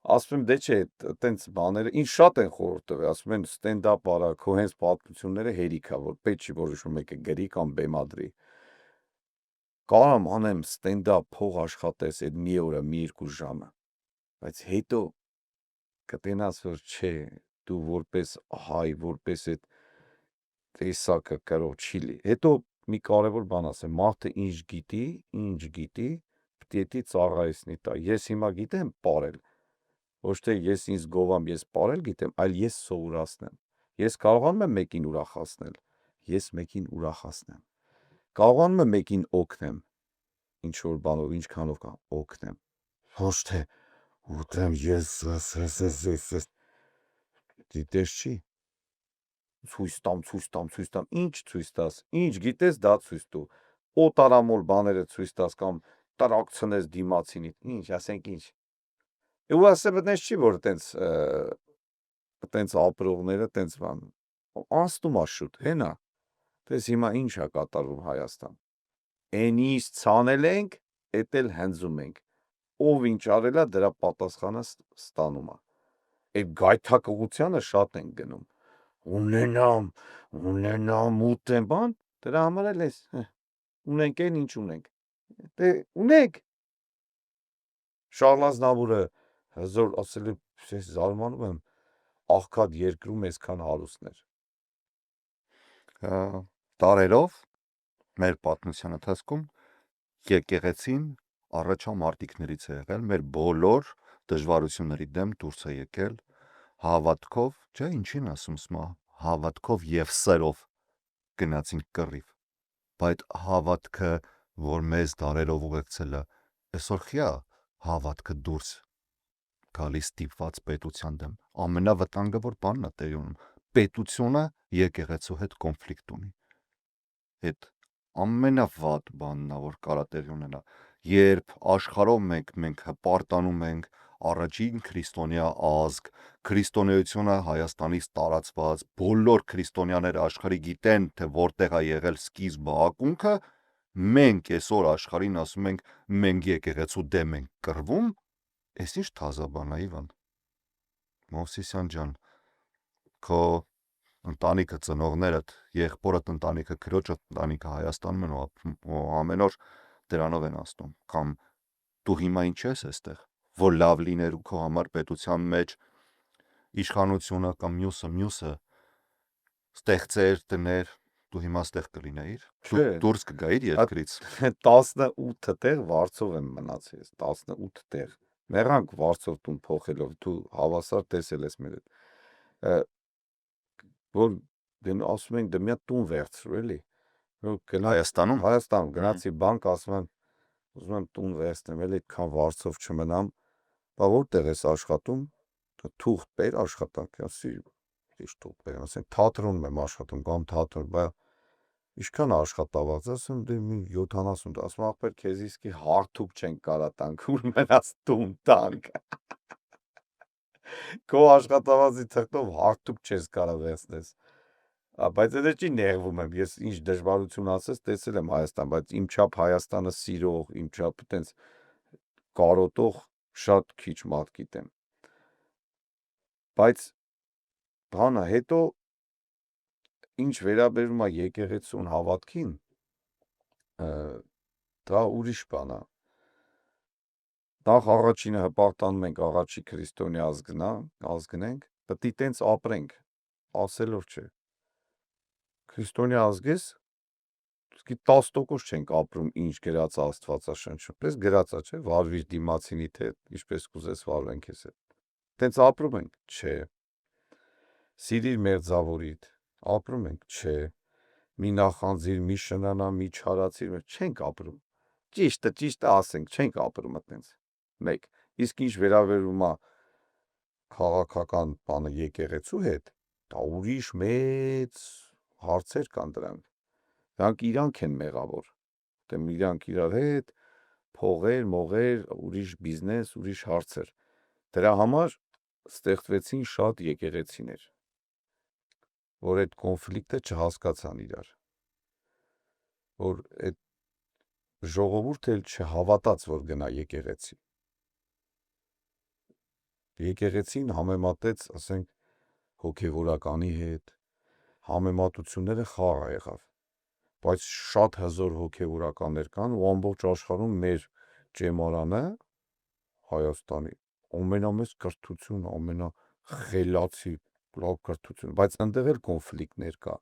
Ասում եմ դե չէ, տենց բաները ինձ շատ են խորհուրդ տվել, ասում են ստենդափ արա, քո հենց պատմությունները հերիք է, որ պետք չի որոշում մեկը գրի կամ բեմադրի։ Կարամ անեմ ստենդափ փող աշխատես այդ մի օրը, մի երկու ժամը, բայց հետո կտենաս որ չէ, դու որպես հայ, որպես այդ տեսակը կրող չի լի։ Հետո մի կարևոր բան ասեմ, մարդը ինչ գիտի, պետք է ծառայեսնի տա։ Ես հիմա գիտեմ պարել, ոչ թե ես ինձ գովամ, ես պարել գիտեմ, այլ ես սովորացնեմ։ Ես կարողանում եմ մեկին ուրախացնել, ես մեկին ուրախացնեմ։ Կարողանում եմ մեկին օգնեմ, ինչ որ բանով, ինչքանով կա, օգնեմ։ Ոչ թե ուտեմ ես դիտես չի։ Ցույց տամ, ինչ ցույց տաս, ինչ գիտես դա ցույց տու։ Օտարամոլ բաները ցույց տաս կամ տրակցնես դիմացինի, ինչ, ասենք ինչ։ Ու ասեմ այդպես չի որ տենց ապրողները տենց բան անցնում է շուտ, հենա։ Տես հիմա ինչ է կատարվում Հայաստան։ Էնից ցանել ենք, էդ էլ հնձում ենք։ Ով ինչ արել է, դրա պատասխանը ստանում է։ Այդ գայթակղությանը շատ են գնում։ Ունենամ, ուտեմ, բան, դրա համար էլ ես, ունենք են ինչ ունենք։ Դե ունենք։ Շարլ Ազնավուրը հզոր ասել է, ես զարմանում եմ, աղքատ երկրում այսքան հարուստներ։ տարերով մեր պատմության ընթացքում եկեղեցին առաջամարտիկներից է եղել, մեր բոլոր դժվարությունների դեմ դուրս է եկել հավատքով, չէ, ինչին ասում սմա, հավատքով եւ սերով գնացին կռիվ։ Բայց հավատքը, որ մեզ դարերով ուղեկցել է, այսօր խիա հավատքը դուրս գալիս ստիպված պետության դեմ։ Ամենավտանգավոր բանն է տեղի ունում։ Պետությունը եկեղեցու հետ կոնֆլիկտ ունի։ Այդ ամենավատ բանն է, որ կարա տեղի ունենա։ Երբ աշխարհով մենք հպարտանում ենք առաջին քրիստոնյա ազգ, քրիստոնեությունը Հայաստանից տարածված, բոլոր քրիստոնյաները աշխարհի գիտեն, թե որտեղ է եղել սկիզբը ակունքը, մենք այսօր աշխարհին ասում ենք, մենք եկեղեցու դեմ ենք կռվում, այս ինչ թազա բան է, Իվան։ Մովսիսյան ջան, քո ընտանիքը, ծնողներդ, եղբորդ ընտանիքը, քրոջդ ընտանիքը Հայաստանում են ապրում, ամեն օր դրանով են ասնում, կամ դու հիմա ինչ ես այստեղ, որ լավ լիներ ու քո համար պետության մեջ իշխանությունը կամ մյուսը ստեղծեր, դներ, դու հիմա այստեղ կլինեիր, դու դուրս կգայիր երկրից։ 18 տեղ վարձով եմ մնացել, 18 տեղ։ Մեռանք վարձով տուն փոխելով, դու հավասար տեսել ես մեր հետ։ Որ ասում ենք դե մի հատ տուն վերցրու էլի։ Հայաստանում գնացի բանկ, ասում եմ ուզում եմ տուն վերցնեմ, էլի այդքան վարձով չմնամ։ Բա որտեղ ես աշխատում։ Թուղթ բեր աշխատանք, ասի ինչ թուղթ բեր, ասեն թատրոնում եմ աշխատում կամ թատրոն, բա ինչքան աշխատավարձ, ասում դե 70, ասում ախպեր քեզ իսկի հարթուկ չեն կարա տանք, ուր մնաց տուն տանք։ Քո աշխատավարձի թղթով հարթուկ չես կարա վերցնես։ Բայց դա չի նեղվում եմ, ես ինչ դժվարություն ասես, տեսել եմ Հայաստան, բայց իմ չափ Հայաստանը սիրող, իմ չափ տենց կարոտող շատ քիչ մարդ գիտեմ։ Բայց բանը հետո ինչ վերաբերում է եկեղեցուն հավատքին, դա ուրիշ բան է։ Նախ առաջինը հպարտանում ենք առաջի քրիստոնյա ազգնենք, պետք է տենց ապրենք, ասելով չէ։ Քրիստոնյա ազգ ես, Իսկ 10% չենք ապրում ինչ գրած Աստվածաշնչում, պես գրածա չէ, վարվիր դիմացինիդ հետ, ինչպես կուզես վարվեն քեզ հետ։ Տենց ապրում ենք, չէ։ Սիրիր մերձավորիդ, ապրում ենք, չէ։ Մի նախանձիր, մի շնանա, մի չարացիր, չենք ապրում։ Ճիշտը ասենք, չենք ապրում այտենց։ 1. Իսկ ինչ վերաբերում է քաղաքական բանը եկեղեցու հետ, դա ուրիշ մեծ հարցեր կան դրանք։ Դրանք իրանք են մեղավոր։ Դեմ իրանք իրար հետ փողեր, մողեր, ուրիշ բիզնես, ուրիշ հարցեր։ Դրա համար ստեղծվեցին շատ եկեղեցիներ, որ այդ կոնֆլիկտը չհասկացան իրար, որ այդ ժողովուրդը չհավատաց, որ գնա եկեղեցի։ Եկեղեցին համեմատեց, ասենք, հոգևորականի հետ, համեմատությունները խաղ եղավ, բայց շատ հզոր հոգևորականներ կան ու ամբողջ աշխարհում մեր ճեմարանը Հայաստանի ամենամեծ կրթություն, ամենախելացի լավ կրթություն, բայց այնտեղ էլ կոնֆլիկտներ կա։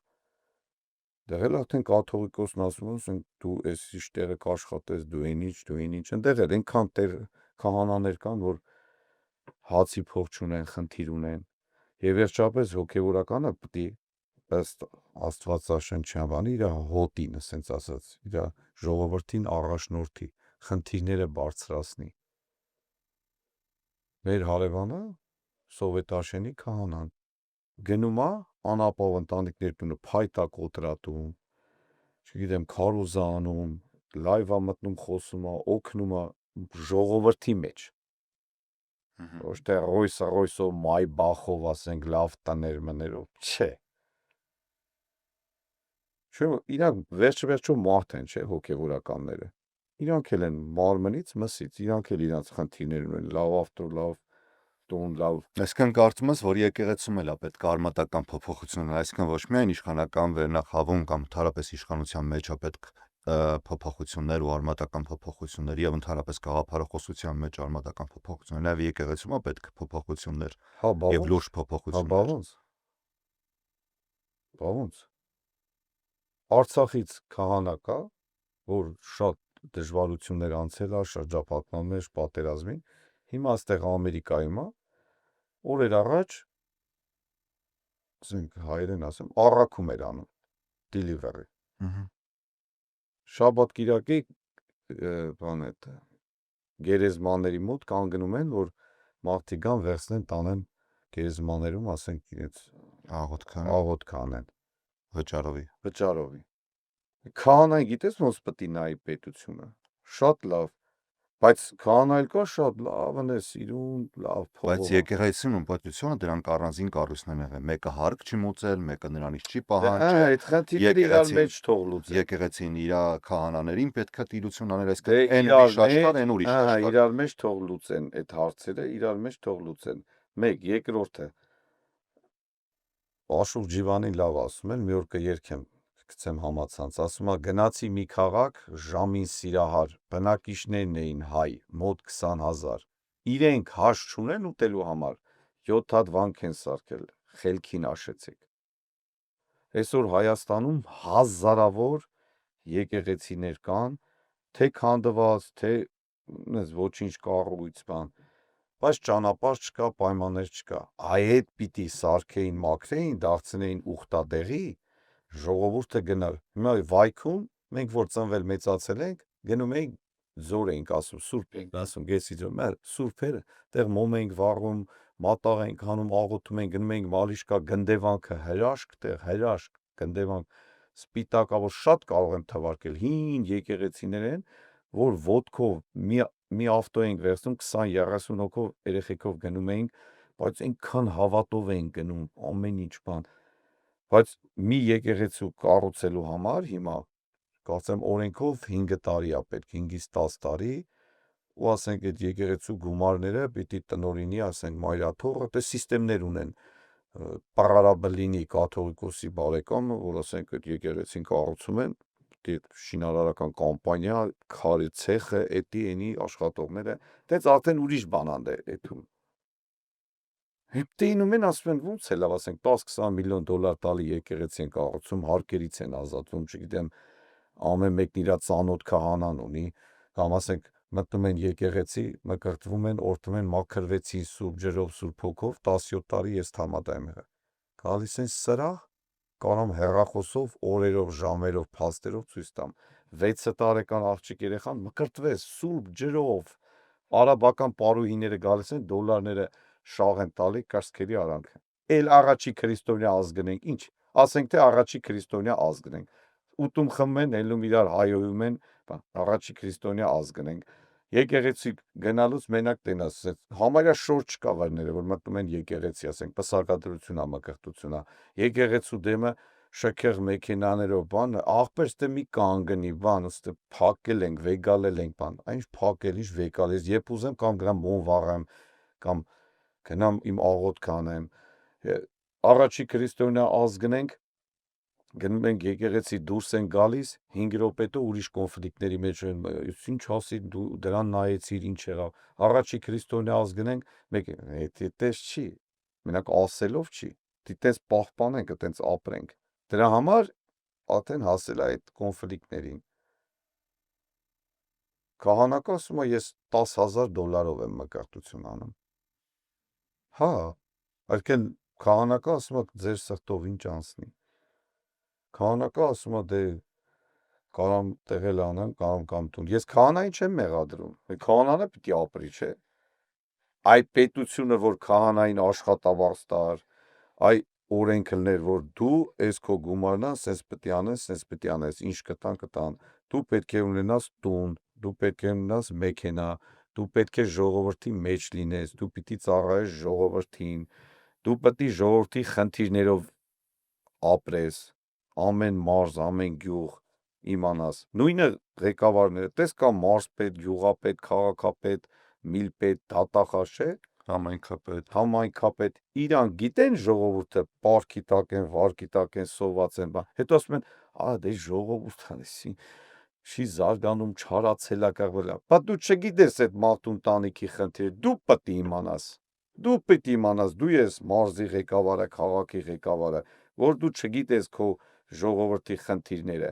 Դեղ էլ արդեն կաթողիկոսն ասում են, դու էս ինչ տեղը կաշխատես, դու այնինչ, այնտեղ էլ այնքան տեր քահանաներ կան, որ հացի փող չունեն, խնդիր ունեն։ Եվ վերջապես հոգևորականը պետք է ըստ Աստվածաշնչյան բանի իր հոտին, ասենց ասած, իր ժողովրդին առաջնորդի, խնդիրները բարձրացնի։ Մեր հարևանը սովետաշենի քահանան գնում է անապավ ընտանիքներ տունը փայտա կոտրատում, չգիտեմ, քարոզա անում, լայվ է մտնում, խոսում է, օգնում է ժողովրդի մեջ։ Ոչ թե Ռոյսով, Մայբախով, ասենք, լավ տներ մներով, չէ։ Իրանք վերջը մարդ են, չէ, հոգևորականները։ Իրանք էլ են մարմնից մսից, իրանք էլ իրանք խնդիրներ ունեն, լավ ավտո, լավ տուն, լավ։ Այսինքն կարծում ես, որ եկեղեցում էլ է պետք արմատական փոփոխություններ, այսինքն ոչ միայն իշխանական վերնախավում կամ ընդհանրապես իշխանության մեջ է պետք փոփոխություններ ու արմատական փոփոխություններ եւ ընդհանրապես գաղափարախոսության մեջ արմատական փոփոխություններ, նաեւ եկեղեցում է պետք փոփոխություններ եւ լուրջ փոփոխություններ։ Բավոնց։ Արցախից քահանա կա, որ շատ դժվարություններ անցել է շրջափակման մեջ, պատերազմին, հիմա այստեղ Ամերիկայում է, օրեր առաջ, ասենք հայերեն ասեմ, առաքում էր անում, delivery։ Շաբաթ կիրակի բան է, գերեզմաների մոտ կանգնում են, որ մարդիկ գան վերցնեն տանեն գերեզմաներում, ասենք իրենց աղոթք անեն վճարովի։ Քահանային գիտես ոնց պետք է նայի պետությունը, շատ լավ, բայց քահանայել կա շատ լավն է սիրուն, լավ փող։ Բայց եկեղեցին ու պետությունը դրանք առանձին կառույցներ են եղել, մեկը հարկ չի մուծել, մեկը նրանից չի պահանջել։ Այդ խնդիրները իրար մեջ թող լուծեն։ Եկեղեցին իր քահանաներին պետք է տիրություն անել, այսինքն այն ուրիշ աշխարհ, այն ուրիշ աշխարհ։ Իրար մեջ թող լուծեն այդ հարցերը, իրար մեջ թող լուծեն։ 1. Երկրորդը Աշոկ Ջիվանին լավ ասում են, մի օր կերքեմ, գցեմ համացանց, ասում է գնացի մի քաղաք, ժամին սիրահար, բնակիչներն էին հայ, մոտ 20,000, իրենք հաշ չունեն ուտելու համար, 7 հատ վանք են սարքել, խելքին աշեցեք։ Այսօր Հայաստանում հազարավոր եկեղեցիներ կան, թե քանդված, թե ոչինչ կառույց բան, բայց ճանապարհ չկա, պայմաններ չկա։ Այդ պիտի սարքեին, մաքրեին, դարձնեին ուխտադեղի, ժողովուրդը գնար։ Հիմա Վայքում մենք որ ծնվել մեծացել ենք, գնում էինք ձոր էինք ասում, սուրբ էինք ասում, գեսի ձոր, մեր սուրբերը, տեղ մոմ էինք վառում, մատաղ էինք հանում, աղոթում էինք, գնում էինք Մալիշկա, Գնդեվանքը, հրաշք տեղ, հրաշք, Գնդեվանք, Սպիտակավոր շատ կարող եմ թվարկել, հին եկեղեցիներ են, որ ոտքով մի ավտո էինք վերցնում 20-30 հոգով երեխեքով գնում էինք, բայց այնքան հավատով էինք գնում, ամեն ինչ բան։ Բայց մի եկեղեցու կառուցելու համար հիմա կարծեմ օրենքով 5 տարի է պետք, 5-ից 10 տարի, ու ասենք այդ եկեղեցու գումարները պիտի տնօրինի, ասենք մայրաթողը, դե սիստեմներ ունեն։ Պարարաբլինի կաթողիկոսի բարեկամը, որ ասենք այդ եկեղեցին կառուցում են, շինարարական կամպանիա, քարի ցեխը, էդի էնի աշխատողները, դից արդեն ուրիշ բան է էդում։ Հետինում են ասում են ոնց է լավ, ասենք 10-20 միլիոն դոլար տալի եկեղեցի են կառուցում, հարկերից են ազատվում, չգիտեմ, ամեն մեկն իր ծանոթ քահանան ունի, կամ ասենք մտնում են եկեղեցի, մկրտվում են, օրհնում են, մաքրվեցին սուրբ ջրով, սուրբ հոգով, 17 տարի ես թամադա եմ եղել։ Գալիս են սրահ, կարամ հեռախոսով, օրերով, ժամերով, փաստերով ցույց տամ։ 6 տարեկան աղջիկ երեխան մկրտվեց սուրբ ջրով, արաբական պարուհիները գալիս են, դոլարները շաղ են տալի կրսկերի արանքը։ Էլ առաջի քրիստոնյա ազգն ենք, ինչ, ասենք թե առաջի քրիստոնյա ազգն ենք։ Ուտում խմում են, ելնում իրար հայոյում են, առաջի քրիստոնյա ազգն ենք։ Եկեղեցի գնալուց մենակ տենաս, համարյա շոր չկա վայրները, որ մտնում են եկեղեցի, ասենք, պսակադրությունա, մկրտությունա, եկեղեցու դեմը շքեղ մեքենաներով, բան, աղբեր ստե մի կանգնի, բան, ստե փակել ենք, վեգալել ենք, բան, այն փակել, ինչ վեգալ, ես երբ ուզեմ կամ գնամ մոն վառեմ, կամ գնամ իմ աղոթք անեմ։ Առաջի քրիստոնյա ազգն ենք, գնում ենք եկեղեցի դուրս են գալիս 5 րոպե հետո ուրիշ կոնֆլիկտների մեջ են, ինչ ասիր դու դրան նայեցիր, ինչ եղավ։ Առաջի քրիստոնյա ազգն ենք, մեկ այդպես չի, մենակ ասելով չի, դիտես պահպանենք, այտենց ապրենք։ Դրա համար արդեն հասել է այդ կոնֆլիկտներին։ Քահանակը ասում է ես $10,000 եմ մկրտություն անում։ Հա, արդեն քահանակը ասում է ձեր սրտով ինչ անցնի։ Քահանակը ասում է դե կարամ տեղել անեմ, կամ տուն։ Ես քահանային չեմ մեղադրում, քահանանը պիտի ապրի, չէ։ Այդ պետությունը, որ քահանային աշխատավարձ տար, այ օրենք լներ, որ դու ես քո գումարն ես, սենց պիտի անես, սենց պիտի անես, ինչ կտան, դու պետք է ունենաս տուն, դու պետք է ունենաս մեքենա, դու պետք է ժողովրդի մեջ լինես, դու պիտի ծառայես ժողովրդին, դու պետք է ժողովրդի խնդիրներով ապրես, ամեն մարզ, ամեն գյուղ իմանաս։ Նույնը ղեկավարները, տես կա մարզպետ, գյուղապետ, քաղաքապետ, միլպետ, դատախազ, չէ։ Համայնքապետ, իրան գիտեն ժողովուրդը պարքի տակ են, վարկի տակ են, սոված են, հետո ասում են, դե ժողովուրդ անեսի, չի զարգանում, չարացել է կաղվելա, դու չգիտես այդ մարդու ընտանիքի խնդիրը, դու պիտի իմանաս, դու ես մարզի ղեկավարը, քաղաքի ղեկավարը, որ դու չգիտես քո ժողովրդի խնդիրները։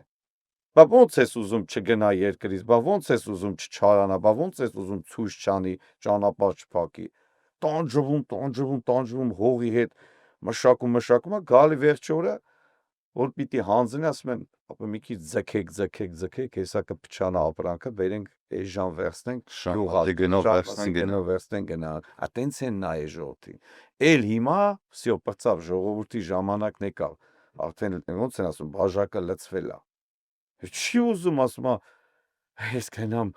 Ոնց ես ուզում չգնա երկրից, ոնց ես ուզում չչարանա, ոնց ես ուզում ցույց չանի, ճանապարհ չփակի։ Տանջվում հողի հետ մշակում, գալի վերջի օրը, որ պիտի հանձնի, ասում են, ապա մի քիչ ձգեք, հեսա կփչանա ապրանքը, բերենք էժան վերցնենք, գնով վերցնենք գնա։ Տենց են նայ ժողովրդին։ Էլ հիմա, всё, պրծավ ժողովրդի ժամանակն եկավ, արդեն ոնց են ասում, բաժակը լցվել է։ Չի ուզում, ասում է, ես գնամ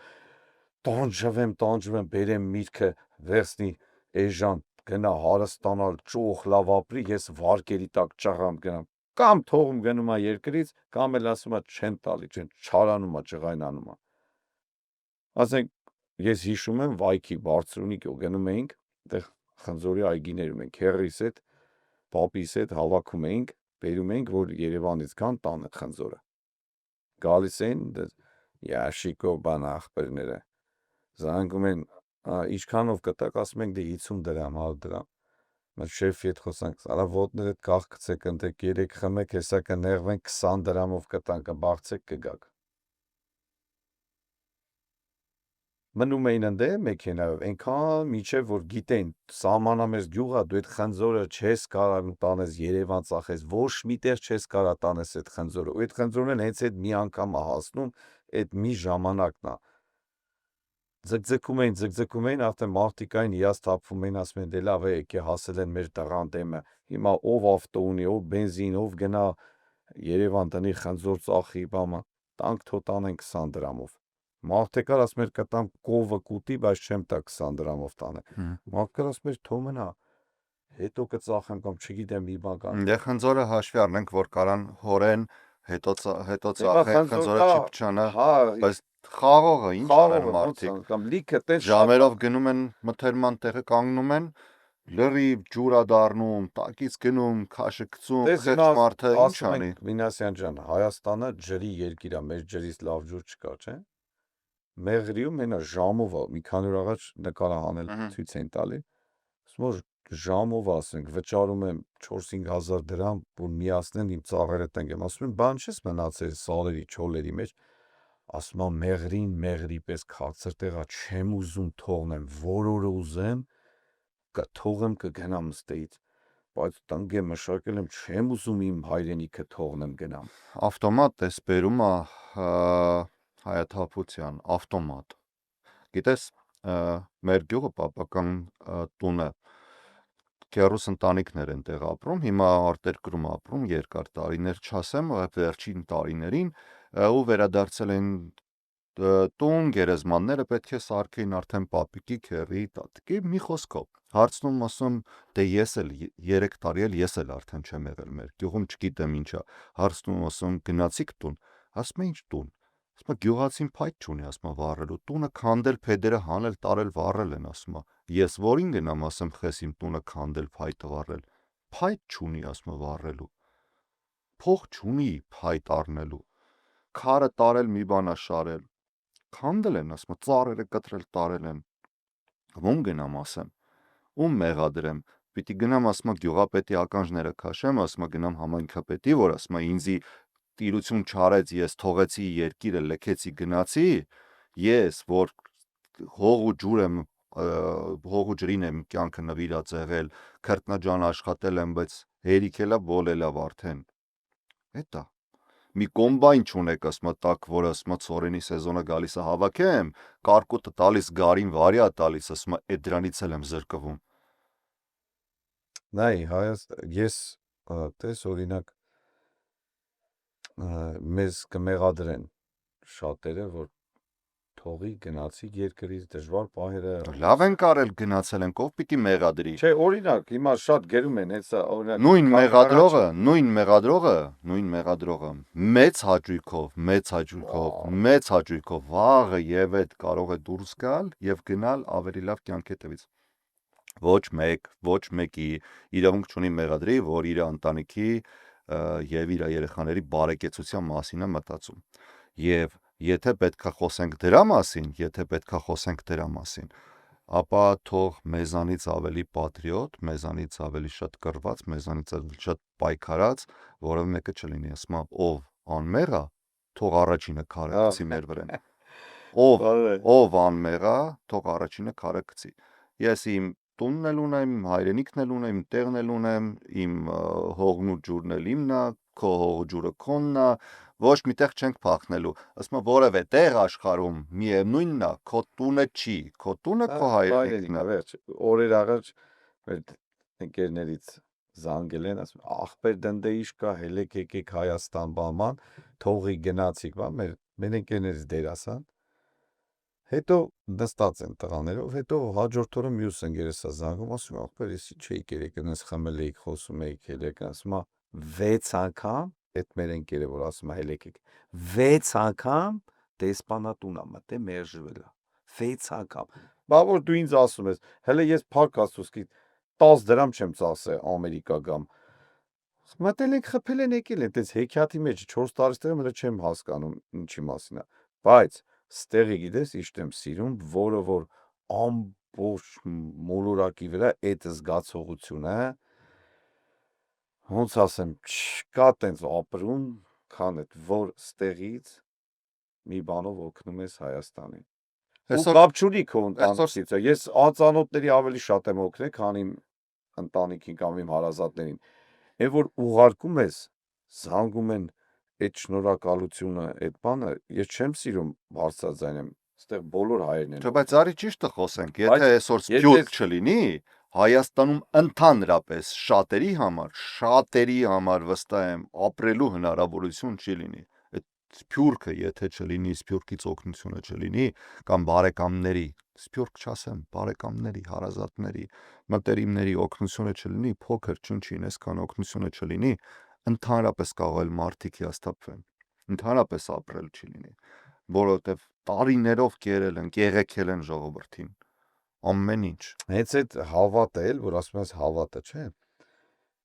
տանջվեմ, բերեմ միրգը, վերցնի էժան, գնա հարստանալ, ճոխ լավ ապրի, ես վարկերի տակ ճաղամ գնամ, կամ թողում գնում է երկրից, կամ էլ ասում է չեմ տալի, չարանում է, ջղայնանում է։ Ասենք, ես հիշում եմ Վայքի Բարձրունի գնում էինք, այդտեղ խնձորի այգիներում ենք, հեռիս հետ, պապիս հետ հավաքում էինք, բերում էինք, որ Երևանից գան տանը խնձորը։ Գալիս էին ящикով բան ախպերները, զանգում են, ինչքանով կտակ, ասում ենք դե 50 դրամ, 100 դրամ։ Մենք շեֆի հետ խոսանք, ոտներդ կախկցեք, ընտեք 3 խմեք, հեսա կնեղվենք 20 դրամով կտանք, կբարձեք կգաք։ Մնում էին ընդ մեքենայով, այնքան միջև որ գիտեն, սահմանամերձ գյուղա, դու այդ խնձորը չես կարող տանես Երևան ծախես, ոչ միտեղ չես կարող տանես այդ խնձորը, ու այդ խնձորն հենց այդ մի անգամ է հասնում, այդ մի ժամանակն է։ Ձգձգում էին, արդեն մարդիկ այն հիասթափվում էին, ասում են դե լավ է, եկե հասել են մեր տղան դեմը, հիմա ով ավտո ունի, ով բենզին, ով գնա Երևան տնի խնձոր ծախի, բամա, տանք թո տանեն 20 դրամով։ Մարդը կար ասում էր կտամ կովը կուտի, բայց չեմ տա 20 դրամով տանը։ Մարդը կար ասում էր թո մնա, հետո կծախեմ կամ չգիտեմ մի բան կան։ Դե խնձորը հաշվի առնենք, որ կարան հորեն, հետո ծախեն, խնձորը չի փչանա, բայց խաղողը ինչ են մարդիկ, կամ լիքը տես ժամերով գնում են մթերման տեղը կանգնում են, լրիվ ջուր է դառնում, տակից գնում, քաշը գցում, խեղճ մարդը ինչ անի։ Մինասյան ջան, Հայաստանը ջրի երկիր է, մեր ջրից լավ ջուր չկա, չէ՞։ Մեղրիում մենա ժամով մի քանի օր առաջ նկար անել ցույց են տալի։ Ասում որ ժամով ասենք վճարում եմ 4-5 հազար դրամ, որ միացնեն իմ ծառերը տնկեմ, ասում եմ, բան չես մնացել սալերի, չոլերի մեջ, ասում եմ, մեղրի պես քաղցր տեղա չեմ ուզում թողնեմ, որ օրը ուզեմ, կթողեմ կգնամ ստեից, բայց տնկեմ մշակել եմ, չեմ ուզում իմ հայրենիքը թողնեմ գնամ։ Ավտոմատ էս բերում է Հայաթափության ավտոմատ։ Գիտես, մեր գյուղը պապական տունը քեռուս ընտանիքներ են տեղ ապրում, հիմա արտերկրում ապրում երկար տարիներ չասեմ, վերջին տարիներին ու վերադարձել են տուն, գերեզմանները պետք է սարքեին արդեն պապիկի, քեռի, տատիկի, մի խոսքով։ Հարցնում ասում, դե ես էլ 3 տարի էլ ես էլ արդեն չեմ եղել մեր գյուղում, չգիտեմ ինչա։ Հարցնում ասում գնացիք տուն, ասում ինչ տուն։ Ասում գյուղացին փայտ չունի, ասում վառելու տունը քանդել, փեդերը հանել, տարել, վառել են, ասում ես որին գնամ, ասեմ խես իմ տունը քանդել, փայտը վառել։ Փայտ չունի, ասում վառելու։ Փող չունի փայտ առնելու։ Քարը տարել մի բանա շարել։ Քանդել են, ասում ծառերը կտրել, տարել են։ Ում գնամ ասեմ, ում մեղադրեմ։ Պիտի գնամ, ասում գյուղապետի ականջները քաշեմ, ասում գնամ համայնքապետի, որ ասում ինձի տիրություն չարեց, ես թողեցի երկիրը, լքեցի, գնացի, ես որ հող ու ջուր եմ, հող ու ջրին եմ կյանքը նվիրած եղել, քրտնաջան աշխատել եմ, բայց հերիք էլա բոլելա արդեն։ Էտա մի կոմբայն չունեք, ասում տակ, որ ասում ծորենի սեզոնը գալիս է հավաքեմ, կարկուտը տալիս գարին վարյա տալիս, ասում այդ դրանից էլ եմ զրկվում։ Նայ, ես տես օրինակ մեզ կմեղադրեն շատերը, որ թողի գնացի երկրից դժվար պահերը։ Լավ են կարել գնացել են, ով պիտի մեղադրի։ Չէ, օրինակ, հիմա շատ գերում են, հեսա օրինակ նույն մեղադրողը մեծ հաճույքով վաղը եւ այդ կարող է դուրս գալ եւ գնալ ավելի լավ կյանքի հետևից։ Ոչ մեկի իրավունք չունի մեղադրի, որ իր ընտանիքի եւ իր երեխաների բարեկեցության մասին է մտածում։ Եվ եթե պետքա խոսենք դրա մասին, ապա թող մեզանից ավելի պատրիոտ, մեզանից ավելի շատ կռված, մեզանից ավելի շատ պայքարած, որևէ մեկը չլինի, ասում ով անմեղ է, թող առաջինը քարը գցի մեր վրան։ Ով անմեղ է, թող առաջինը քարը գցի։ Ես իմ տունն էլ ունեմ, իմ հայրենիքն էլ ունեմ, իմ տեղն էլ ունեմ, իմ հողն ու ջուրն էլ իմն է, քո հողը ջուրը քոնն է, ոչ միտեղ չենք փախնելու։ Ասում որևէ տեղ աշխարհում միևնույնն է, քո տունը չի, քո տունը քո հայրենիքն է։ Վերջ, օրեր առաջ մեր ընկերներից զանգել են, ասում ախպեր դնդեիշ կա, հելեք եկեք Հայաստան բաման, թողի գնացիք, բա մեր ընկերներից դերասան։ Հետո նստած են տղաներով, հետո հաջորդ օրը մյուս ընկերս է զանգում, ասում ախպեր, ես չի եկեք, այնպես խմել էիք, խոսում էիք, հելեք, ասում 6 անգամ, այդ մեր ընկերը, որ ասում է հելեք եք, 6 անգամ դեսպանատուն է մտել մերժվել է, 6 անգամ։ Բա որ դու ինձ ասում ես, հələ ես փակ ասուսկի 10 դրամ չեմ ծախսել Ամերիկա գամ։ Մտել եք, խփել են, եկել են, այդպես հեքիաթի մեջ 4 տարի հələ չեմ հասկանում ինչի մասին է։ Բայց ստեղի գիտես իշտ եմ սիրում, որը որ ամբողջ մոլորակի վրա այդ զգացողությունը, ոնց ասեմ, չկա տենց ապրում, քան այդ որ ստեղից մի բանով օգնում ես Հայաստանին։ Ու կապ չունի քո ընտանիքից, ես անծանոթների ավելի շատ եմ օգնել, քան իմ ընտանիքին կամ իմ հարազատներին։ Այն որ ուղարկում ես, զանգում են այդ շնորհակալությունը, այդ բանը, ես չեմ սիրում բարձրաձայնեմ, այստեղ բոլոր հայերն են։ Չէ, բայց արի ճիշտը խոսենք, եթե այսօր սփյուռք չլինի, Հայաստանում ընդհանրապես շատերի համար վստահ եմ, ապրելու հնարավորություն չի լինի։ Այդ սփյուռքը եթե չլինի, սփյուռքից օգնությունը չլինի, կամ բարեկամների, սփյուռք չասեմ, բարեկամների, հարազատների, մտերիմների օգնությունը չլինի, փոքր չնչին, այսքան օգնությունը չլինի, ընդհանրապես կարող է մարդիկ հիասթափվեն, ընդհանրապես ապրել չի լինի, որովհետև տարիներով կերել են, կեղեքել են ժողովրդին, ամեն ինչ։ Հենց այդ հավատը էլ, որ ասում ես հավատը, չէ։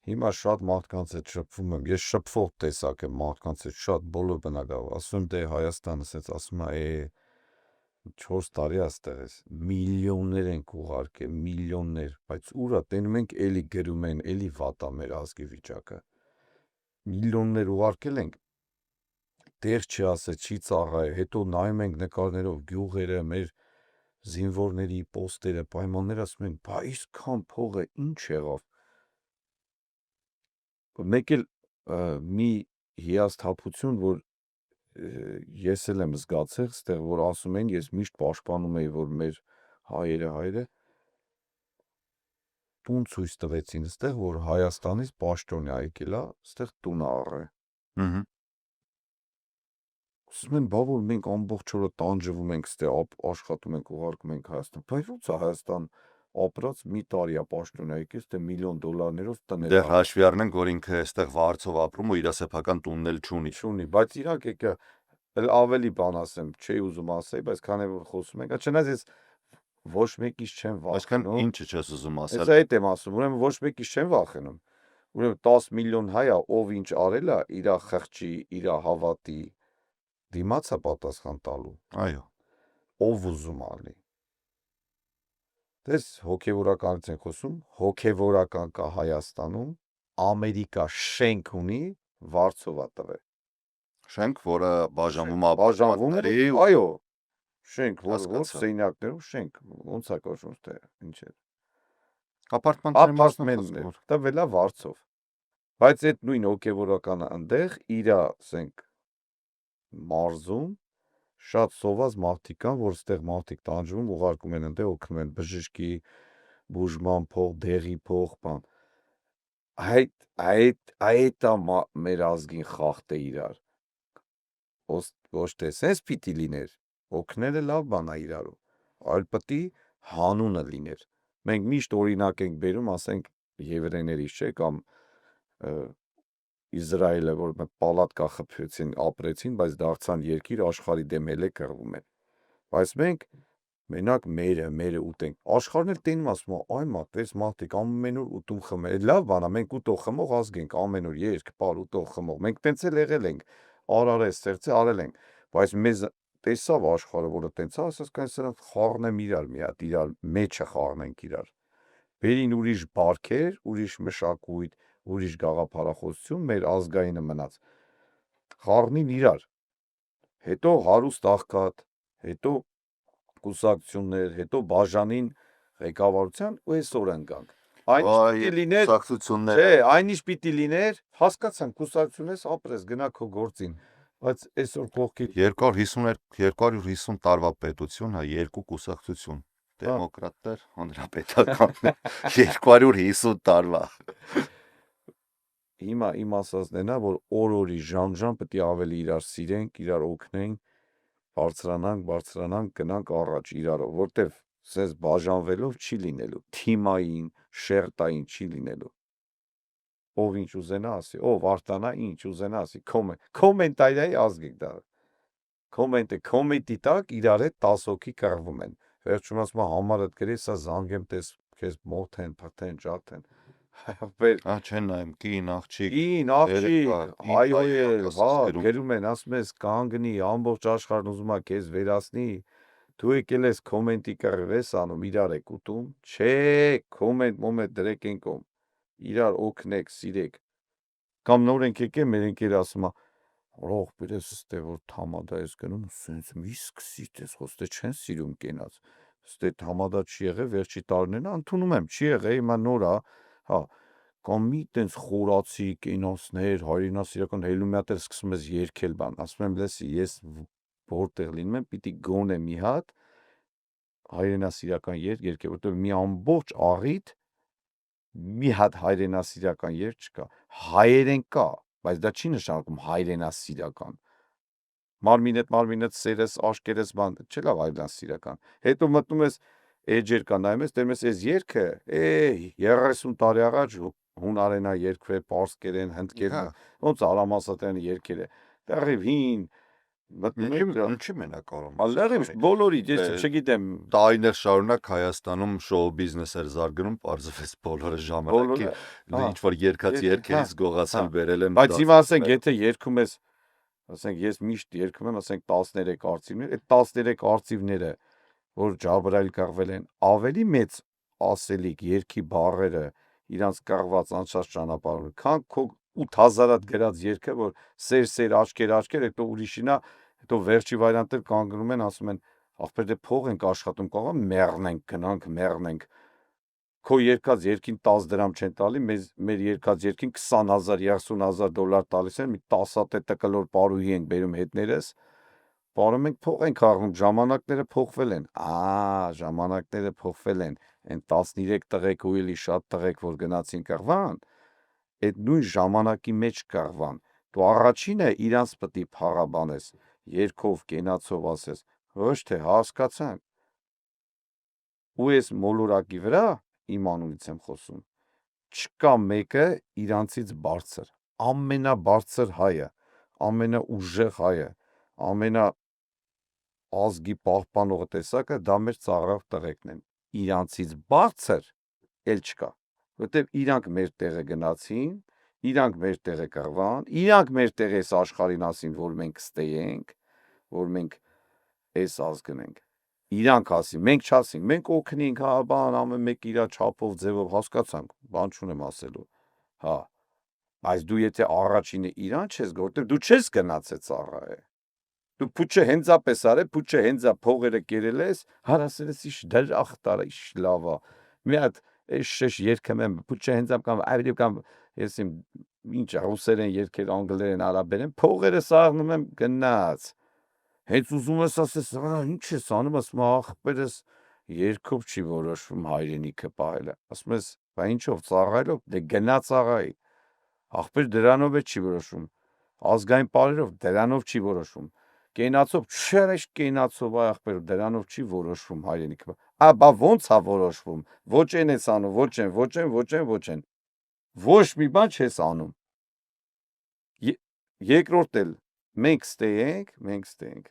Հիմա շատ մարդկանց հետ շփվում եմ, ես շփվող տեսակ եմ մարդկանց հետ շատ բոլոր բնակավ, ասում եմ դե Հայաստանը ասենց ասում է, 4 տարի աստեղ ես, միլիոններ ենք ուղարկել, միլիոններ, բայց ուրա տենում ենք էլի գրում են, էլի վատա մեր ազգի վիճակը, միլիոններ ուղարկել ենք, տեղ չի ասել, չի ծաղայ, հետո նայում ենք նկարներով գյուղերը, մեր զինվորների պոստերը, պայմաններ ասում ենք, բա իսկան փողը ինչ եղավ, մեկ էլ մի հիասթափություն, որ ես էլ եմ զգացել, ստեղ որ ասում են, ես միշտ պաշտպանում էի, որ մեր հայերը տուն ցույց տվեցին, ստեղ որ Հայաստանից պաշտոն է եկել, ստեղ տուն առե։ Ասում են, բա որ մենք ամբողջ օրը տանջվում ենք, ստեղ աշխատում ենք, ուղարկում ենք Հայաստան, բայց ո՞նց է Հայաստան ապրած մի տարի է պաշտոն է եկել, ստեղ $1 միլիոն տներ։ Դեռ հաշվի առնենք, որ ինքը այստեղ վարձով ապրում ու իր սեփական տունն էլ չունի, բայց իրանք եկա ավելի բան ասեմ, չէի ուզում ասել, բայց քանի որ խոսում ենք, չնայած ես ոչ մեկից չեմ այսքան վախենում։ ինչը չես ուզում ասել։ Ես այդ եմ ասում, ուրեմն ոչ մեկից չեմ վախենում։ Ուրեմն 10 միլիոն հայ է, ով ինչ արել է, իր խղճի, իր հավատի դիմաց է պատասխան տալու։ Այո։ Ով ուզում ալի։ Դες հոգևորականից են խոսում, հոգևորական կա Հայաստանում, Ամերիկա շենք ունի, վարձով է տվել։ Շենք, որը բաժանվում է Բաժանվում է, այո, շենք, որ սենյակներում շենք, ոնց է կոչվում, թե ինչ է։ Ապարտմենտներ, տվել է վարձով։ Բայց այդ նույն հոգևորականը այնտեղ իր, ասենք, մարզում շատ սոված մարդիկ կան, որ ստեղ մարդիկ տանջվում, ուղարկում են այնտեղ, օգնում են բժշկի, բուժման փող, դեղի փող, բան։ Այդ մեր ազգին խախտե իրար։ Ոչ թե սենց պիտի լիներ, օգնելը լավ բան է իրարու, այլ պիտի հանունը լիներ։ Մենք միշտ օրինակ ենք բերում, ասենք եվրեյներից չէ, կամ Իսրայելը, որ պալատկա խփեցին, ապրեցին, բայց դարձան երկիր, աշխարհի դեմ էլ է կռվում են։ Բայց մենք մենակ մերը ուտենք։ Աշխարհն էլ տենում ասում է, այ մատես մարդիկ ամեն օր ուտում խմում են։ Լավ բան է, մենք ուտող խմող ազգ ենք, ամեն օր երկ, պար ուտող խմող։ Մենք տենց էլ եղել ենք, արարես, ստեղծի արել ենք, բայց մեզ տեսավ աշխարհը, որը տենց է, ասես կանց սրանք խառնեմ իրար մի հատ, իրար մեջը խառնենք իրար։ Բերին ուրիշ բարքեր, ուրիշ մշակույթ, ուրիշ գաղափարախոսություն, մեր ազգայինը մնաց։ Խառնին իրար։ Հետո հարուստ աղքատ, հետո կուսակցություններ, հետո բաժանին ղեկավարության ու այսօր ընկանք։ Այն պիտի լիներ, չէ, այնիշ պիտի լիներ, հասկացան, կուսակցությունես ապրես, գնա քո գործին, բայց այսօր կողքի 250 տարվա պետություն, հա, երկու կուսակցություն, դեմոկրատներ, հանրապետական, 250 տարվա։ Հիմա իմ ասածն են, որ օր-օրի ժամ-ժամ պետք է ավելի իրար սիրենք, իրար օգնենք, բարձրանանք, գնանք առաջ իրարով, որտեվ սենց բաժանվելով չի լինելու, թիմային, շերտային չի լինելու։ Ով ինչ ուզենա ասի, ով արտանա ինչ ուզենա ասի, կոմենտարիայի ազգ եք դա։ Կոմենտի տակ իրար հետ 10 հոգի կռվում են։ Վերջում ասում համարդ գրի, սա զանգեմ տես, քեզ մոթեն, փթեն, ջաթեն։ Չեն նայում, կին, աղջիկ, հայոյել, գերում են, ասում ես կանգնի, ամբողջ աշխարհն ուզում է քեզ վերացնի, դու եկել ես կոմենտի կռիվ ես անում, իրար եք ուտում, չէ, կոմենտ դրեք են կոմ, իրար օգնեք, սիրեք, կամ նոր ենք եկել, մեր ընկերը ասում է, ռող բերես ստե որ թամադա ես գնում, սենց մի սկսի տես, ոստե չեն սիրում կենաց, ստե թամադա չի եղել, վերջի տարիներն ընդունում եմ, չի եղել, հիմա նոր է, հա, կամ մի տենց խորացի կենասներ, հայրենասիրական հելում մի հատ էլ սկսում ես երգել բան, ասում եմ լեսի, ես որտեղ լինում եմ, պիտի գոնե մի հատ հայրենասիրական երգ երգել, որտեղ մի ամբողջ աղիթ մի հատ հայրենասիրական երգ չկա, հայերեն կա, բայց դա չի նշանակում հայրենասիրական, մարմինդ սերես, աշկերես բան, չէ լավ հայրենասիրական, հետո մտնում ես էջեր կա նայում ես, դերում ես այս երգը, 30 տարի առաջ հունարենա երգվել, պարսկերեն, հնդկերեն, ոնց Արամ Ասատրյանի երգերը, դեռև հին, ինչի մենակ Արամ Ասատրյանը, բոլորի, ես չգիտեմ, տարիներ շարունակ Հայաստանում շոու բիզնես էր զարգանում, պարզվեց բոլորը ժամանակի ինչ որ երգած երգերից գողացան բերել են։ Բայց հիմա ասենք, եթե երգում ես ասենք ես միշտ երգում եմ, ասենք 13 արծիվներ, այդ 13 արծիվները, որ Ջաբրայել կռվել են, ավելի մեծ ասելիք երգի բառերը իրանց կռված անցած ճանապարհը, քան քո 8000-ատ գրած երգը, որ սեր աչքեր, հետո ուրիշինա, հետո վերջի վարիանտը կանգնում են, ասում են, ախպեր դե փող ենք աշխատում, կարող մեռնենք, գնանք, մեռնենք։ Քո երկած երկին 10 դրամ չեն տալի, մեր երկած երկին 20,000, 30,000 դոլար տալիս են, մի 10 հատ կլոր պարուհի ենք բերում հետներս, պարում ենք փող ենք առնում, ժամանակները փոխվել են, ժամանակները փոխվել են, այն 13 տղեկ ու էլի շատ տղեկ, որ գնացին կռվան, այդ նույն ժամանակի մեջ կռվան, դու առաջինը իրանց պետք է փառաբանես, երգով, կենացով ասես, ոչ թե հասկացանք, ու ես մոլորակի վրա իմ անունից եմ խոսում, չկա մեկը իրանցից բարձր, ամենաբարձր հայը, ամենաուժեղ հայը, ազգի պահպանողը տեսակը դա մեր ծառավ տղեկն են, իրանցից բարձր էլ չկա, որտեվ իրանք մեր տեղը գնացին, իրանք մեր տեղը կռվան, իրանք մեր տեղը այս աշխարհին ասին, որ մենք ստեյենք, որ մենք այս ազգն ենք, իրանք ասին, մենք չասին, մենք օգնենք, հա, բան, ամեն մեկ իրա չափով, ձևով հասկացանք, բան չունեմ ասելու, հա, բայց դու եթե առաջինը իրան չես գոր, որտեվ դու չես գնացել ծառայ է, դու փուչը հենձապես արել, փուչը հենձա փողերը կերել ես, հարասել ես իշ դրախտարը, իշ լավա, մի հատ այս շեշ երկեմ եմ, փուչը հենձամ կամ այդի կամ ես իմ ինչ ռուսերեն երկեր, անգլերեն, արաբերեն, փողերը սաղնում եմ գնաց, հենց ուզում ես ասես, ինչ ես անում, ասում ախպերս երկով չի որոշվում հայրենիքը պահելը, ասում ես, բա ինչով ծառայելով, դե գնա ծառայի, ախպեր դրանով է չի որոշվում, ազգային պարերով դրանով չի որոշվում, կենացով, չերեշ կենացով այ ախպեր դրանով չի որոշվում հայրենիքը, բա ոնց է որոշվում, ոչ են ես անում, ոչ են, ոչ մի բան չես անում, երկրորդ էլ, մենք ստեյենք,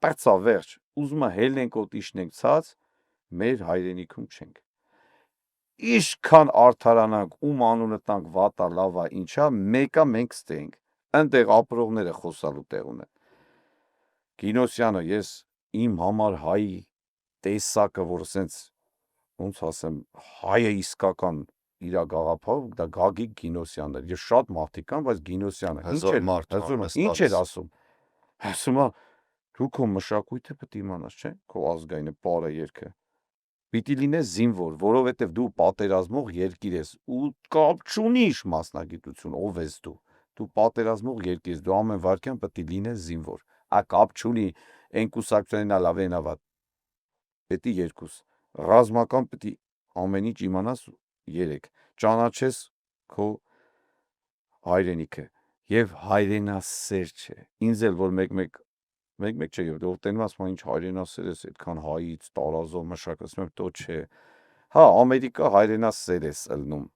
պրծա վերջ, ուզում է հելնենք ոտ իշնենք ցած, մեր հայրենիքում չենք, իշքան արդարանանք, ում անունը տանք վատա, լավա, ինչա, մեկա մենք ստեյենք, ընտեղ ապրողները խոսալու տեղ ունեն, Գինոսյանը, ես իմ համար հայի տեսակը, որ սենց, ոնց ասեմ, հայը իսկական իրա գաղափարով, դա Գագիկ Գինոսյանն էր, ես շատ մարդիկ կան, բայց Գինոսյանը, ինչ էր ասում, ասում է, դու քո մշակույթը պետք է իմանաս, չէ, քո ազգայինը, պարը երգը, պիտի լինես զինվոր, որովհետև դու պատերազմող երկիր ես, ու կապ չունիս մասնագիտություն, ով ես դու պատերազմող երկիր ես, դու ամեն վարքյան պետք է լինես զինվոր, կապ չունի, են կուսակցությունն լավ են ավատ, պետք է երկուս, ռազմական պետք է ամեն ինչ իմանաս 3, ճանաչես քո հայրենիքը, և հայրենասեր չէ, ինձ էլ որ մեկ չէ, որ տենում ասում ինչ հայրենասեր ես, այդքան հայից, տարազով մշակացնում եմ, տո չէ, հա, Ամերիկա հայրենասեր ես ըլնում,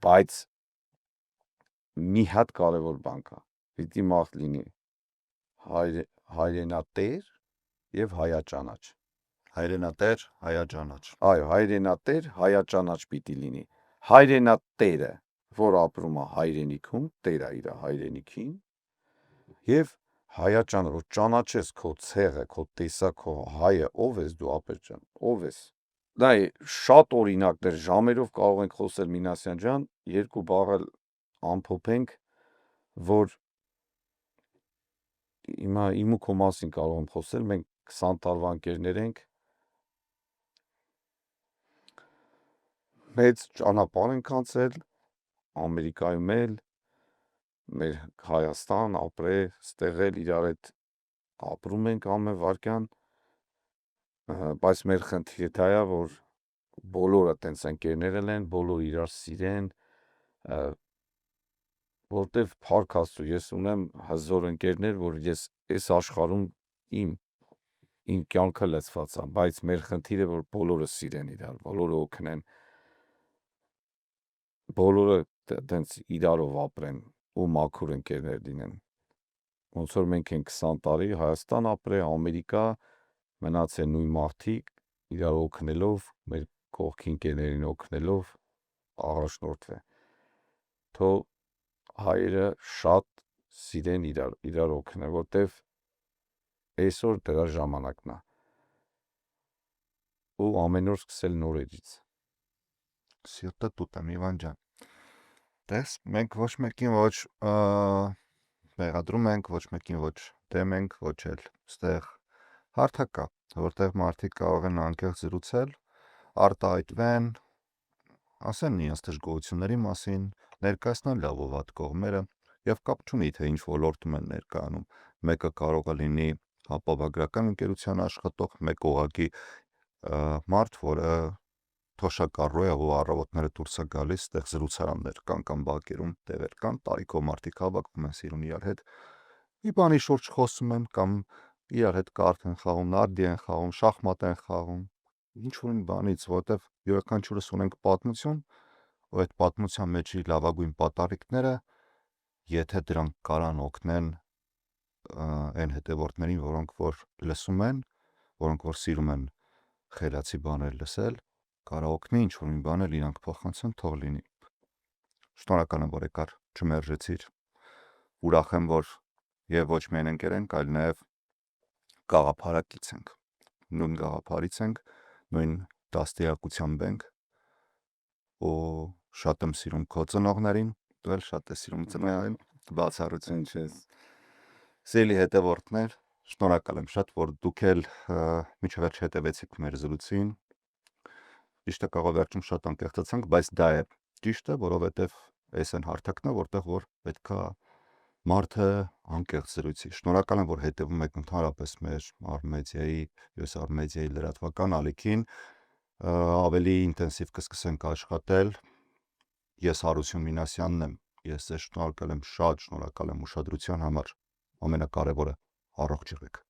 բայց մի հատ կարևոր բան կա, պիտի մարդ լինի հայրենատեր և հայաճանաչ, հայրենատեր, հայաճանաչ, այո, հայրենատեր, հայաճանաչ պիտի լինի, հայրենատերը, որ ապրում է հայրենիքում, տեր է իր հայրենիքին, և հայաճանը, որ ճանաչես քո ցեղը, քո տեսակ, քո հայը, ով ես դու ապերջան, ով ես, դա է շատ օրինակներ, ժամերով կարող ենք խոսել Մինասյան ջան, երկու բառը ամփոփենք, որ հիմա իմ ու քո մասին կարող եմ խոսել, մենք 20 տարվա ընկերներ ենք, մեծ ճանապարհ ենք անցել, Ամերիկայում էլ, մեր Հայաստան, ապրել, ստեղել, իրար հետ ապրում ենք ամեն վարքյան, բայց մեր խնդիրը դա է, որ բոլորը տենց ընկերներ են, բոլորը իրար սիրեն, որտև փառք Աստծո, ես ունեմ հզոր ընկերներ, որ ես այս աշխարհում իմ կյանքը լցված է, բայց մեր խնդիրը որ բոլորը սիրեն իրար, բոլորը օգնեն, բոլորը տենց իրարով ապրեն ու մաքուր ընկերներ լինեն, ոնց որ մենք ենք 20 տարի Հայաստան ապրել, Ամերիկա, մնացել նույն մարդիկ, իրար օգնելով, մեր կողքի ընկերներին օգնելով, առաջնորդվել, թող հայերը շատ սիրեն իրար օգնել, որտեվ այսօր դրա ժամանակն է։ Ու ամեն օր սկսել նորերից։ Սիրտը տուտ եմ Իվան ջան։ Տես մենք ոչ մեկին ոչ մեղադրում ենք, ոչ մեկին ոչ դեմ ենք, ոչ էլ ստեղ հարթակ կա, որտեղ մարդիկ կարող են անկեղծ զրուցել, արտահայտվեն, ասեն իրենց դժգոհությունների մասին, ներկայացնեն լավ ու վատ կողմերը եւ կապ չունի թե ինչ ոլորտում են ներկայանում։ Մեկը կարող է լինի ապավագրական ընկերության աշխատող, մեկ ուղղակի մարդ, որը թոշակառու է ու առավոտները դուրս է գալիս, այդտեղ զրուցարաններ կան կամ բակերում տեղեր կան, տարիքով մարդիկ հավաքվում են, սիրուն իրար հետ մի բանի շուրջ խոսում են կամ իրար հետ կարդ են խաղում, նարդի են խաղում, շախմատ են խաղում, ինչ-որ բանից, որովհետև յուրաքանչյուրս ունենք պատմություն, ու այդ պատմության մեջի լավագույն պատառիկները, եթե դրանք կարան օգնեն այն հետևորդներին, որոնք որ լսում են, որոնք որ սիրում են խելացի բաներ լսել, կարող օգնի ինչ-որ մի բաներ իրանք փոխանցեն, թող լինի։ Շնորհակալ եմ, որ եկար, չմերժեցիր։ Ուրախ եմ, որ եւ ոչ միայն ընկեր ենք, այլ նաեւ գաղափարակից ենք։ Նույն գաղափարից ենք, նույն դաստիարակությամբ ենք, ու շատ եմ սիրում քո ծնողներին, դու էլ շատ ես սիրում ծնողներին, բացառություն չես։ Սիրելի հետևորդներ, շնորհակալ եմ շատ, որ դուք էլ մինչև վերջ հետևեցիք մեր զրույցին։ Ճիշտը կարող վերջում շատ անկեղծացանք, բայց դա է ճիշտը, որովհետև այս են հարթակն է, որտեղ որ պետքա մարդը անկեղծ զրույցի։ Շնորհակալ եմ, որ հետևում եք ընդհանրապես մեր Արմեդիայի, US Արմեդիայի լրատվական ալիքին, ավելի ինտենսիվ կսկսենք աշխատել։ Ես Հարություն Մինասյանն եմ, ես ձեզ շնորհակալ եմ, շատ շնորհակալ եմ ուշադրության համար, ամենակարևորը առողջ եղեք։